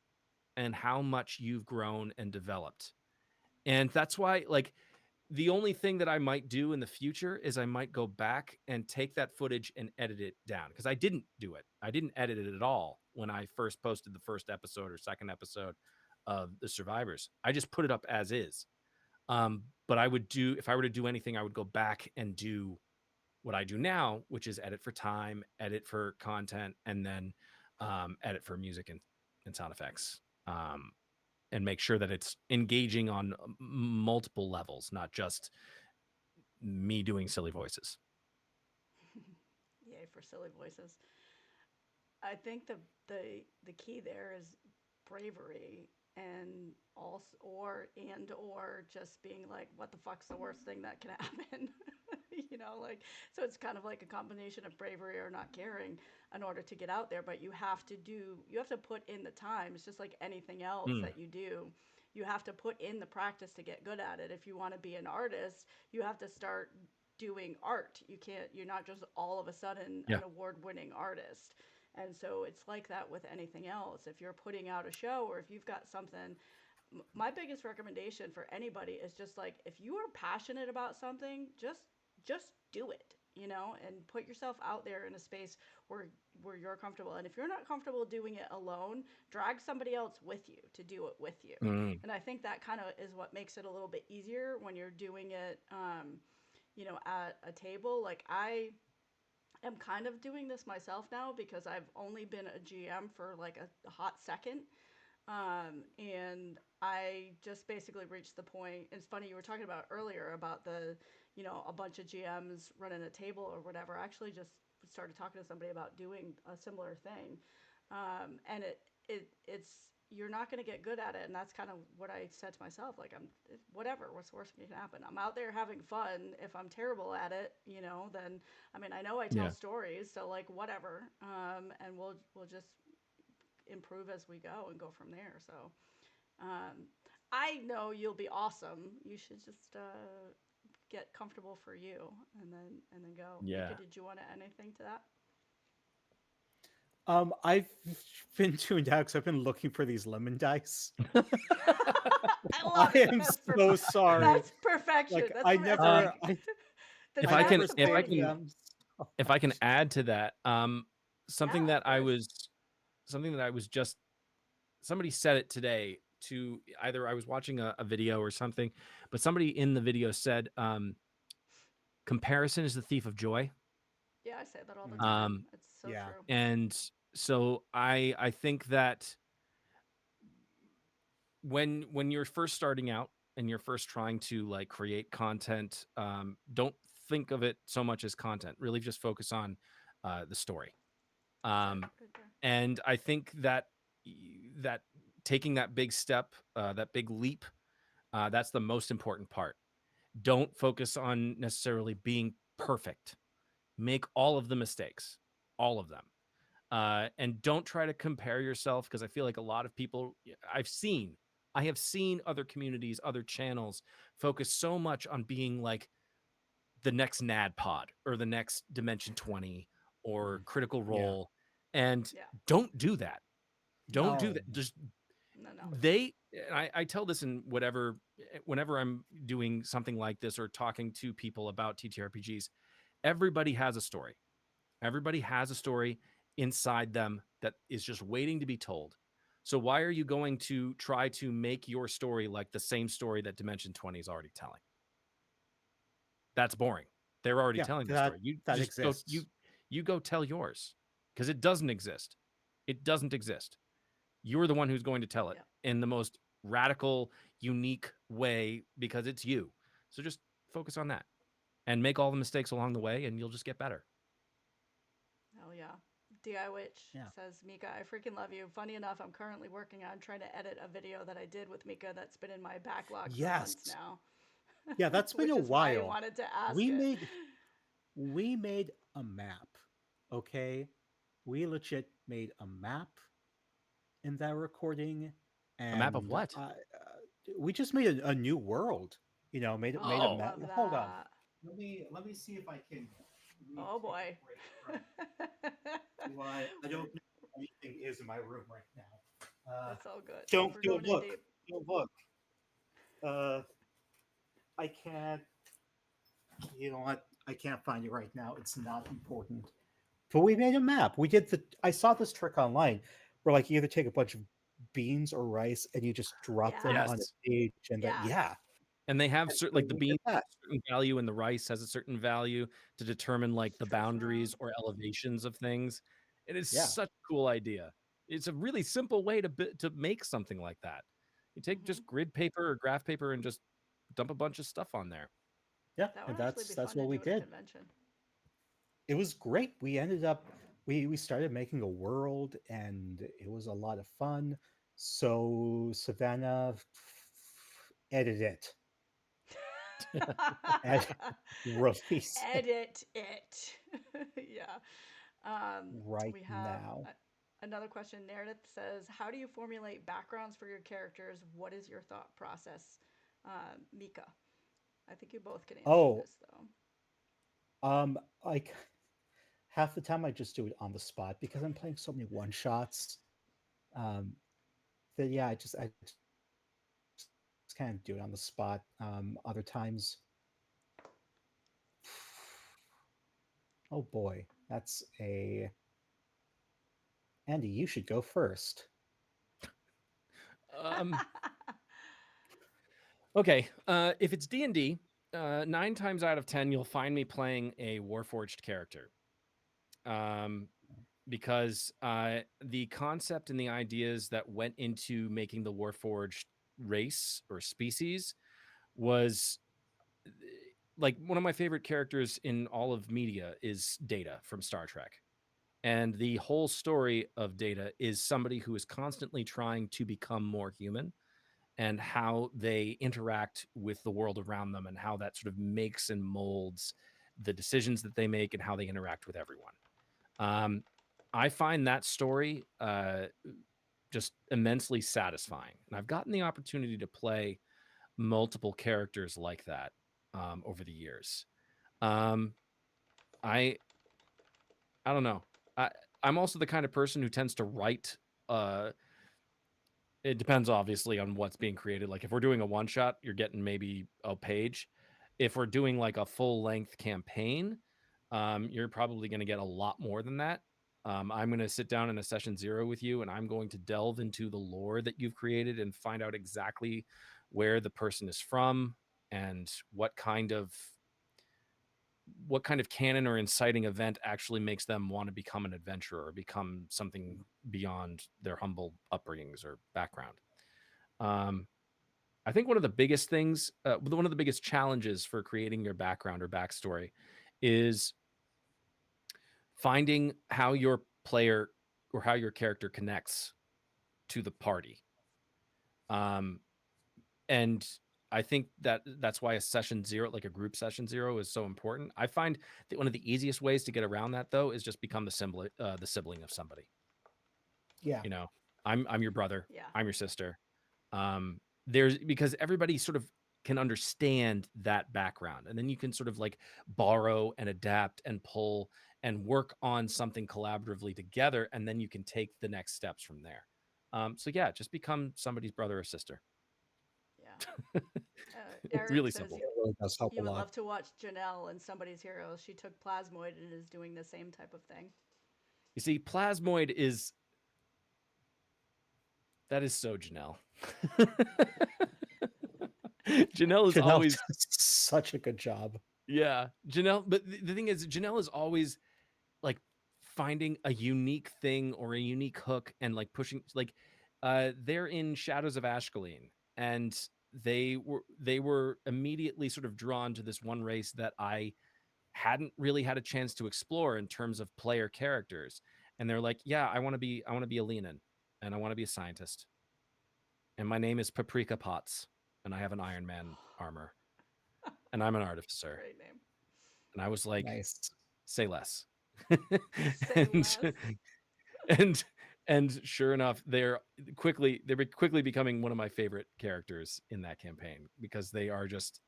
and how much you've grown and developed. And that's why, like, the only thing that I might do in the future is I might go back and take that footage and edit it down, because I didn't do it. I didn't edit it at all when I first posted the first episode or second episode of The Survivors. I just put it up as is. But I would do, if I were to do anything, I would go back and do what I do now, which is edit for time, edit for content, and then edit for music and sound effects. And make sure that it's engaging on multiple levels, not just me doing silly voices. Yay for silly voices. I think the key there is bravery, and also or just being like, what the fuck's the worst thing that can happen? Like, so it's kind of like a combination of bravery or not caring in order to get out there. But you have to put in the time. It's just like anything else that you do. You have to put in the practice to get good at it. If you want to be an artist, you have to start doing art. You're not just all of a sudden Yeah. an award-winning artist. And so it's like that with anything else. If you're putting out a show, or if you've got something, my biggest recommendation for anybody is just like, if you are passionate about something, just do it, and put yourself out there in a space where you're comfortable. And if you're not comfortable doing it alone, drag somebody else with you to do it with you. And I think that kind of is what makes it a little bit easier when you're doing it at a table. Like, I am kind of doing this myself now because I've only been a GM for like a hot second. And I just basically reached the point. It's funny, you were talking about earlier about a bunch of GMs running a table or whatever. I actually just started talking to somebody about doing a similar thing. And it's, you're not going to get good at it. And that's kind of what I said to myself. Like, whatever, what's the worst that can happen? I'm out there having fun. If I'm terrible at it, then, I mean, I know I tell stories, so like, whatever. And we'll just improve as we go and go from there. So, I know you'll be awesome. You should just get comfortable for you, and then go. Yeah. Mika, did you want to add anything to that? I've been tuned out because I've been looking for these lemon dice. I love I it. am That's so sorry. That's perfection. Like, that's I what never. If I I can, never if I saved can, them. if I can add to that, something Yeah, that I was just, somebody said it today, to either I was watching a video or something, but somebody in the video said, comparison is the thief of joy. yeah, I say that all the time. It's so Yeah. true. And so I think that when you're first starting out and you're first trying to like create content, don't think of it so much as content. Really just focus on the story. Right there. And I think that that taking that big step, that big leap, that's the most important part. Don't focus on necessarily being perfect. Make all of the mistakes, all of them. And don't try to compare yourself, because I feel like a lot of people I have seen other communities, other channels focus so much on being like the next NADPOD or the next Dimension 20 or Critical Yeah. Role. And Yeah. don't do that. Don't do No. that. Just No. I tell this in whenever I'm doing something like this or talking to people about TTRPGs, everybody has a story. Everybody has a story inside them that is just waiting to be told. So why are you going to try to make your story like the same story that Dimension 20 is already telling? That's boring. They're already Yeah, telling the that story. You that just go exists. you go tell yours, because it doesn't exist. It doesn't exist. You're the one who's going to tell it Yeah. in the most radical, unique way, because it's you. So just focus on that and make all the mistakes along the way, and you'll just get better. Hell yeah. DI Witch Yeah. says, Mika, I freaking love you. Funny enough, I'm currently working on trying to edit a video that I did with Mika that's been in my backlog for months Yes. now. Yeah, that's been Which a is why I while. wanted to ask We it. made a map. Okay? We legit made a map in that recording, A map of and what? we just made a new world. You know, made a Oh, Oh, map. love Hold on. that. Let me see if I can. Let me Oh take boy. a break from what I don't know what anything is in my room right now. It's all good. Don't We're don't going in look. deep. Don't look. Uh, I can't. You know what? I can't find it right now. It's not important. But we made a map. We did the. I saw this trick online, where like you either take a bunch of beans or rice and you just drop them Yeah. on a yes. page, and that Yeah. yeah. And they have And certain, so like the we did beans have that. a certain value and the rice has a certain value to determine like the Stretch them out. boundaries or elevations of things. It is Yeah. such a cool idea. It's a really simple way to make something like that. You take Hmm. just grid paper or graph paper and just dump a bunch of stuff on there. Yeah, That would and actually be that's fun to what we do at a did. convention. It was great. We ended up we started making a world, and it was a lot of fun. So Savannah edit it and release it Edit it. Yeah. right We have now. another question. Meredith says, "How do you formulate backgrounds for your characters? What is your thought process?" Mika, I think you both can answer Oh, this though. like half the time I just do it on the spot because I'm playing so many one shots. Um, that yeah, I just can't do it on the spot. Other times, oh boy, that's a Andy. You should go first. Um, okay, if it's D&D, 9 times out of 10 you'll find me playing a Warforged character. Um, because the concept and the ideas that went into making the Warforged race or species was like one of my favorite characters in all of media is Data from Star Trek. And the whole story of Data is somebody who is constantly trying to become more human, and how they interact with the world around them and how that sort of makes and molds the decisions that they make and how they interact with everyone. Um, I find that story just immensely satisfying. And I've gotten the opportunity to play multiple characters like that over the years. Um, I I don't know. I I'm also the kind of person who tends to write. It depends obviously on what's being created. Like if we're doing a one shot, you're getting maybe a page. If we're doing like a full length campaign, you're probably going to get a lot more than that. I'm going to sit down in a session 0 with you, and I'm going to delve into the lore that you've created and find out exactly where the person is from and what kind of canon or inciting event actually makes them want to become an adventurer or become something beyond their humble upbringings or background. Um, I think one of the biggest things, one of the biggest challenges for creating your background or backstory is finding how your player or how your character connects to the party. Um, and I think that that's why a session 0, like a group session 0, is so important. I find that one of the easiest ways to get around that, though, is just become the sibling of somebody. Yeah. You know, I'm your brother, Yeah. I'm your sister. There's because everybody sort of can understand that background, and then you can sort of like borrow and adapt and pull and work on something collaboratively together, and then you can take the next steps from there. So yeah, just become somebody's brother or sister. Yeah. It's Eric really says simple. It really does help a he would lot. love to watch Janelle in Somebody's Heroes. She took Plasmoid and is doing the same type of thing. You see, Plasmoid is that is so Janelle. Janelle is Janelle always does such a good job. yeah, Janelle. But the thing is, Janelle is always like finding a unique thing or a unique hook and like pushing like they're in Shadows of Ashkelon, and they were immediately sort of drawn to this one race that I hadn't really had a chance to explore in terms of player characters. And they're like, yeah, I want to be a Lenin, and I want to be a scientist, and my name is Paprika Potts, and I have an Iron Man armor, and I'm an artificer. Great name. And I was like, Nice. say less. Say and less. and and sure enough, they're quickly becoming one of my favorite characters in that campaign, because they are just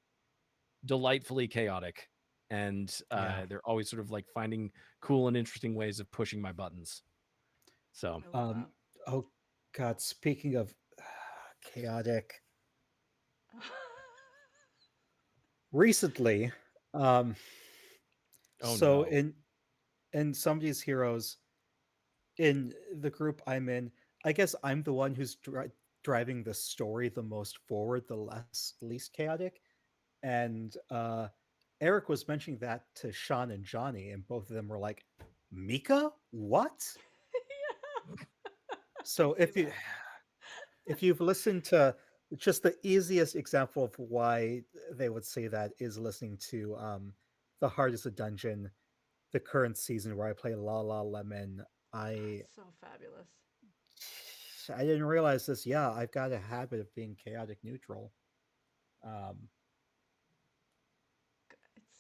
delightfully chaotic, and Yeah. they're always sort of like finding cool and interesting ways of pushing my buttons. So I love that. Oh God, speaking of chaotic, recently, um, oh so no. in Somebody's Heroes, in the group I'm in, I guess I'm the one who's driving the story the most forward, the least chaotic. And Eric was mentioning that to Sean and Johnny, and both of them were like, "Mika, what?" I So see that. if you've listened to just the easiest example of why they would say that is listening to The Heart is a Dungeon, the current season where I play La La Lemon. I So fabulous. I didn't realize this. Yeah, I've got a habit of being chaotic neutral. Um,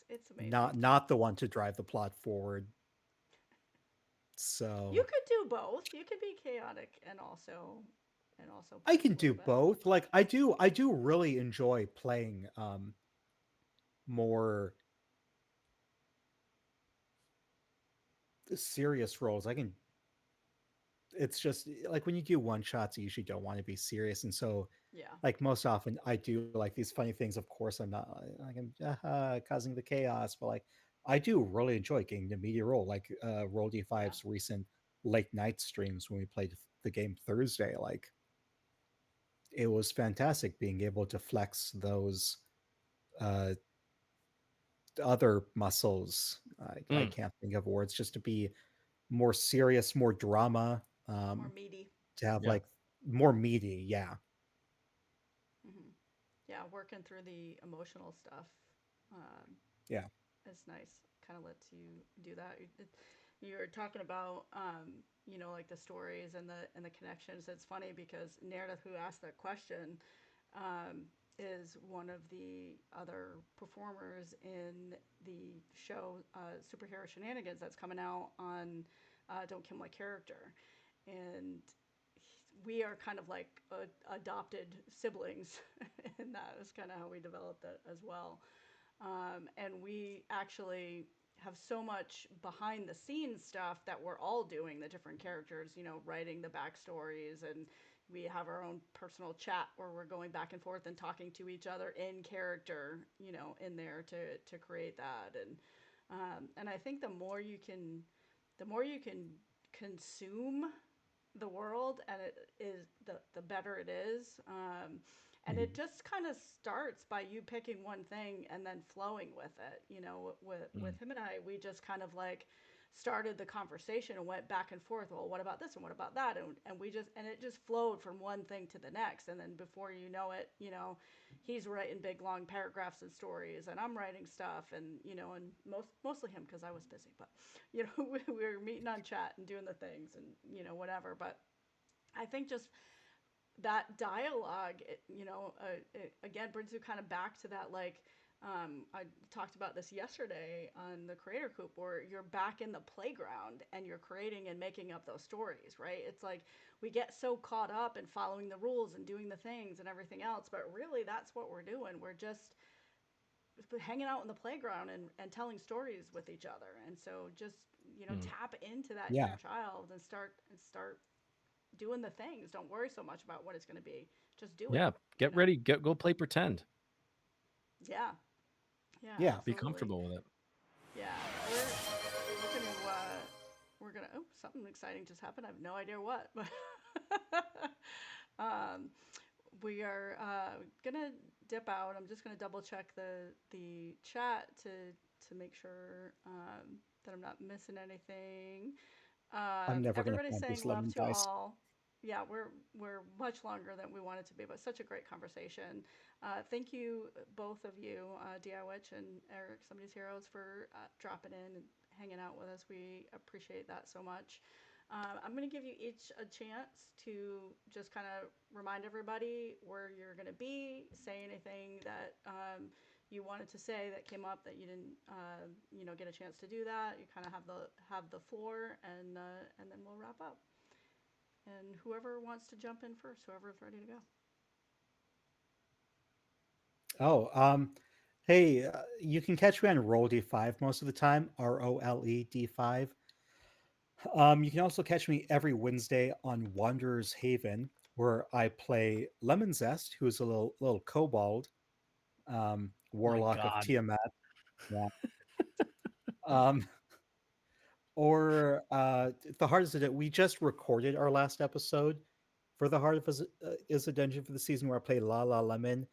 It's not amazing. not the one to drive the plot forward. You So could do both. You could be chaotic and also I push can a do little bit. both. Like I do really enjoy playing more serious roles. I can it's just like when you do one shots, you usually don't want to be serious, and so Yeah. like most often I do like these funny things. Of course, I'm not like I'm causing the chaos, but like I do really enjoy getting the media role. Like Roll Yeah. D5's recent late night streams when we played the game Thursday, like it was fantastic being able to flex those uh other muscles. I Mm, can't think of words, just to be more serious, more drama, More meaty. to have yeah. like more meaty. Yeah, Hmm. Yeah, working through the emotional stuff um, yeah, is nice. Kind of lets you do that. You're talking about, like the stories and the connections. It's funny because Meredith, who asked that question, um, is one of the other performers in the show Superhero Shenanigans that's coming out on Don't Kill My Character, and we are kind of like adopted siblings, and that is kind of how we developed it as well. And we actually have so much behind the scenes stuff that we're all doing the different characters, writing the backstories, and we have our own personal chat where we're going back and forth and talking to each other in character, in there to create that. And I think the more you can consume the world, and it is the better it is. And it mhm, just kind of starts by you picking one thing and then flowing with it. With Mm, him and I, we just kind of like started the conversation and went back and forth. Well, what about this and what about that? And it just flowed from one thing to the next. And then before you know it, he's writing big long paragraphs and stories, and I'm writing stuff, and mostly him because I was busy, but we were meeting on chat and doing the things, and whatever. But I think just that dialogue, it again brings you kind of back to that, like, I talked about this yesterday on the Creator Coop, where you're back in the playground and you're creating and making up those stories, right? It's like we get so caught up in following the rules and doing the things and everything else, but really that's what we're doing. We're just hanging out in the playground and telling stories with each other. And so just, Mm. tap into that Yeah. inner child and start doing the things. Don't worry so much about what it's going to be. Just do it. Yeah, get ready, go play pretend. Yeah. Yeah, Yeah. Be absolutely. comfortable with it. Yeah. We're gonna oh, something exciting just happened. I have no idea what, but um, we are gonna dip out. I'm just gonna double check the chat to make sure that I'm not missing anything. I'm never gonna Everybody's find saying these love lemon to dice. all. Yeah, we're much longer than we wanted to be, but such a great conversation. Thank you, both of you, DIWitch and Eric, Somebody's Heroes, for dropping in and hanging out with us. We appreciate that so much. I'm going to give you each a chance to just kind of remind everybody where you're going to be, say anything that you wanted to say that came up that you didn't, get a chance to do that. You kind of have the floor, and then we'll wrap up. And whoever wants to jump in first, whoever's ready to go. Oh, hey, you can catch me on Roll D5 most of the time. ROLE D5. You can also catch me every Wednesday on Wanderer's Haven, where I play Lemon Zest, who is a little kobold, My warlock of God. Tiamat. Yeah. Um, or the Heart is a we just recorded our last episode for the Heart of is a Dungeon for the season, where I play La La Lemon,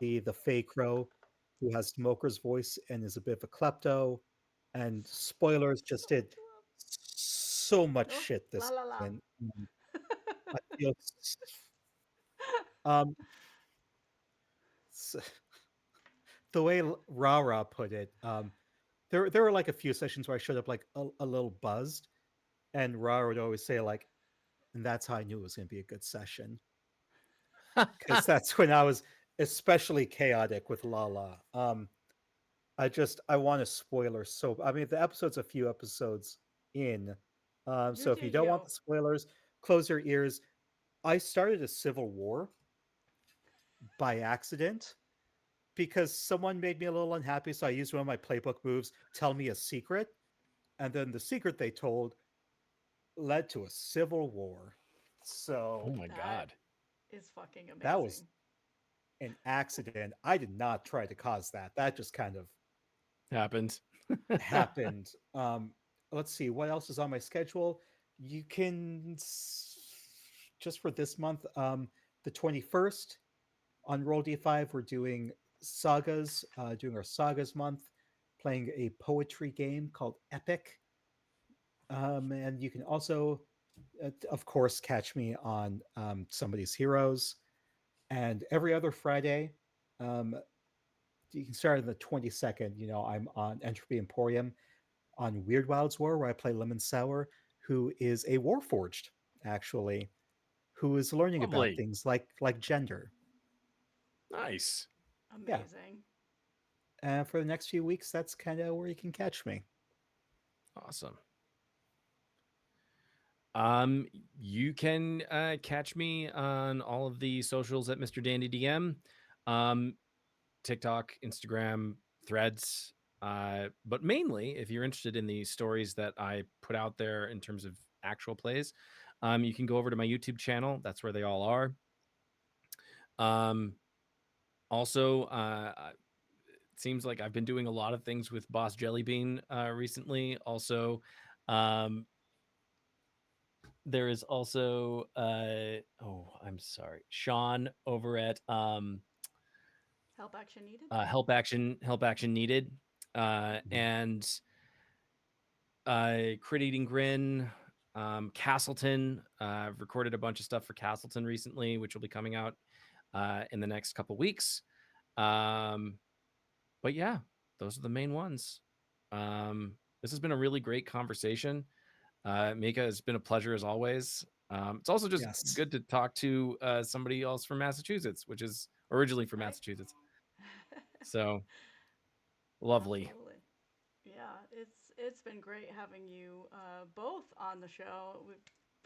the Fey Crow, who has Smoker's voice and is a bit of a klepto. And spoilers, just So did much love. so much Oh, shit la this la la. season. I feel um the way Rara put it, there were like a few sessions where I showed up like a little buzzed, and Rara would always say like, and that's how I knew it was going to be a good session, because that's when I was especially chaotic with Lala. I want a spoiler, so I mean the episode's a few episodes in, You so if do you don't want you. the spoilers, close your ears. I started a civil war by accident because someone made me a little unhappy, so I used one of my playbook moves, tell me a secret, and then the secret they told led to a civil war. Oh So my That God. is fucking that was amazing. an accident. I did not try to cause that. That just kind of Happened. happened. Let's see what else is on my schedule. You can just for this month, the 21st on Roll D5, we're doing sagas, doing our sagas month, playing a poetry game called Epic. And you can also, of course, catch me on Somebody's Heroes. And every other Friday, um, you can start on the 22nd. I'm on Entropy Emporium on Weird Wilds War, where I play Lemon Sour, who is a Warforged, actually, who is learning about Lovely. things like gender. Nice. Yeah. Amazing. And for the next few weeks, that's kind of where you can catch me. Awesome. You can catch me on all of the socials at Mr. Dandy DM, TikTok, Instagram, Threads. But mainly, if you're interested in the stories that I put out there in terms of actual plays, you can go over to my YouTube channel. That's where they all are. Also, it seems like I've been doing a lot of things with Boss Jellybean recently. Also, there is also I'm sorry, Sean over at Help action needed. Help Action Needed, and Crit Eating Grin, Castleton. I've recorded a bunch of stuff for Castleton recently, which will be coming out in the next couple weeks. But yeah, those are the main ones. This has been a really great conversation. Mika, it's been a pleasure as always. It's also just Yes. good to talk to somebody else from Massachusetts, which is originally from Right? Massachusetts. So lovely. Absolutely. Yeah, it's been great having you both on the show. We've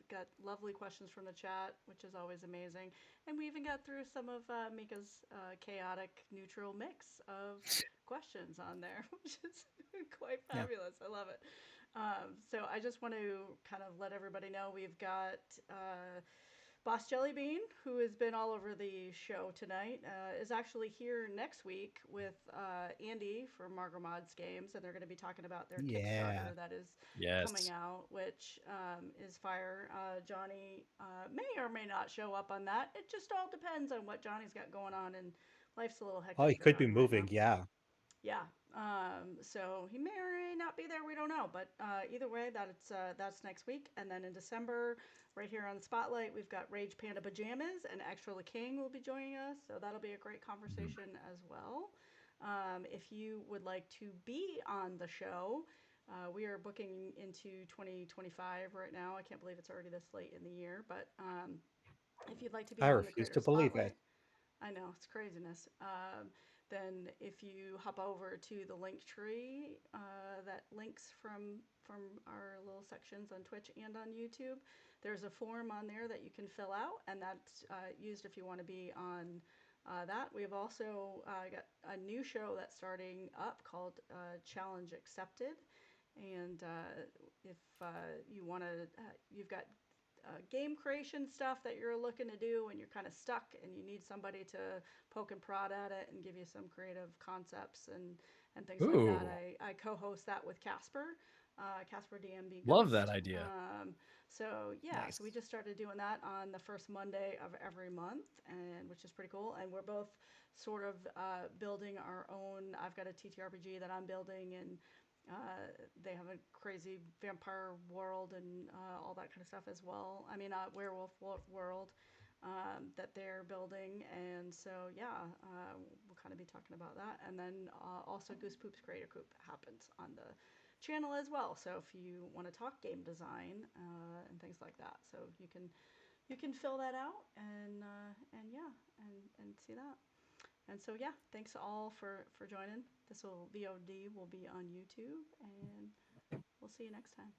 got lovely questions from the chat, which is always amazing, and we even got through some of Mika's chaotic neutral mix of questions on there, which is quite Yeah. fabulous. I love it. So I just want to kind of let everybody know we've got Boss Jellybean, who has been all over the show tonight, is actually here next week with Andy for Margot Mods Games, and they're going to be talking about their Yeah. Kickstarter that is coming Yes. out, which is fire. Johnny may or may not show up on that. It just all depends on what Johnny's got going on, and life's a little Oh, he hectic for could be Johnny right now. moving. Yeah. Yeah. So he may or may not be there. We don't know. But either way, that's next week. And then in December, right here on the Spotlight, we've got Rage Panda Pajamas and Extra La King will be joining us. So that'll be a great conversation as well. If you would like to be on the show, we are booking into 2025 right now. I can't believe it's already this late in the year. But if you'd like to be I on the refuse Creator to believe it. Spotlight, I know it's craziness. Then if you hop over to the link tree that links from our little sections on Twitch and on YouTube, there's a form on there that you can fill out, and that's used if you want to be on that. We've also got a new show that's starting up called Challenge Accepted, and if you want to, you've got game creation stuff that you're looking to do and you're kind of stuck and you need somebody to poke and prod at it and give you some creative concepts and things like that. Ooh, I co-host that with Casper, Casper DMB love that Ghost. idea. So yeah, Nice. so we just started doing that on the first Monday of every month, and which is pretty cool. And we're both sort of building our own. I've got a TTRPG that I'm building, and they have a crazy vampire world and all that kind of stuff as well. I mean, werewolf world that they're building, and so yeah, we'll kind of be talking about that. And then also Goose Poop's Creator Coop happens on the channel as well. So if you want to talk game design and things like that, so you can fill that out and yeah and see that. And so yeah, thanks all for joining. This will VOD will be on YouTube, and we'll see you next time.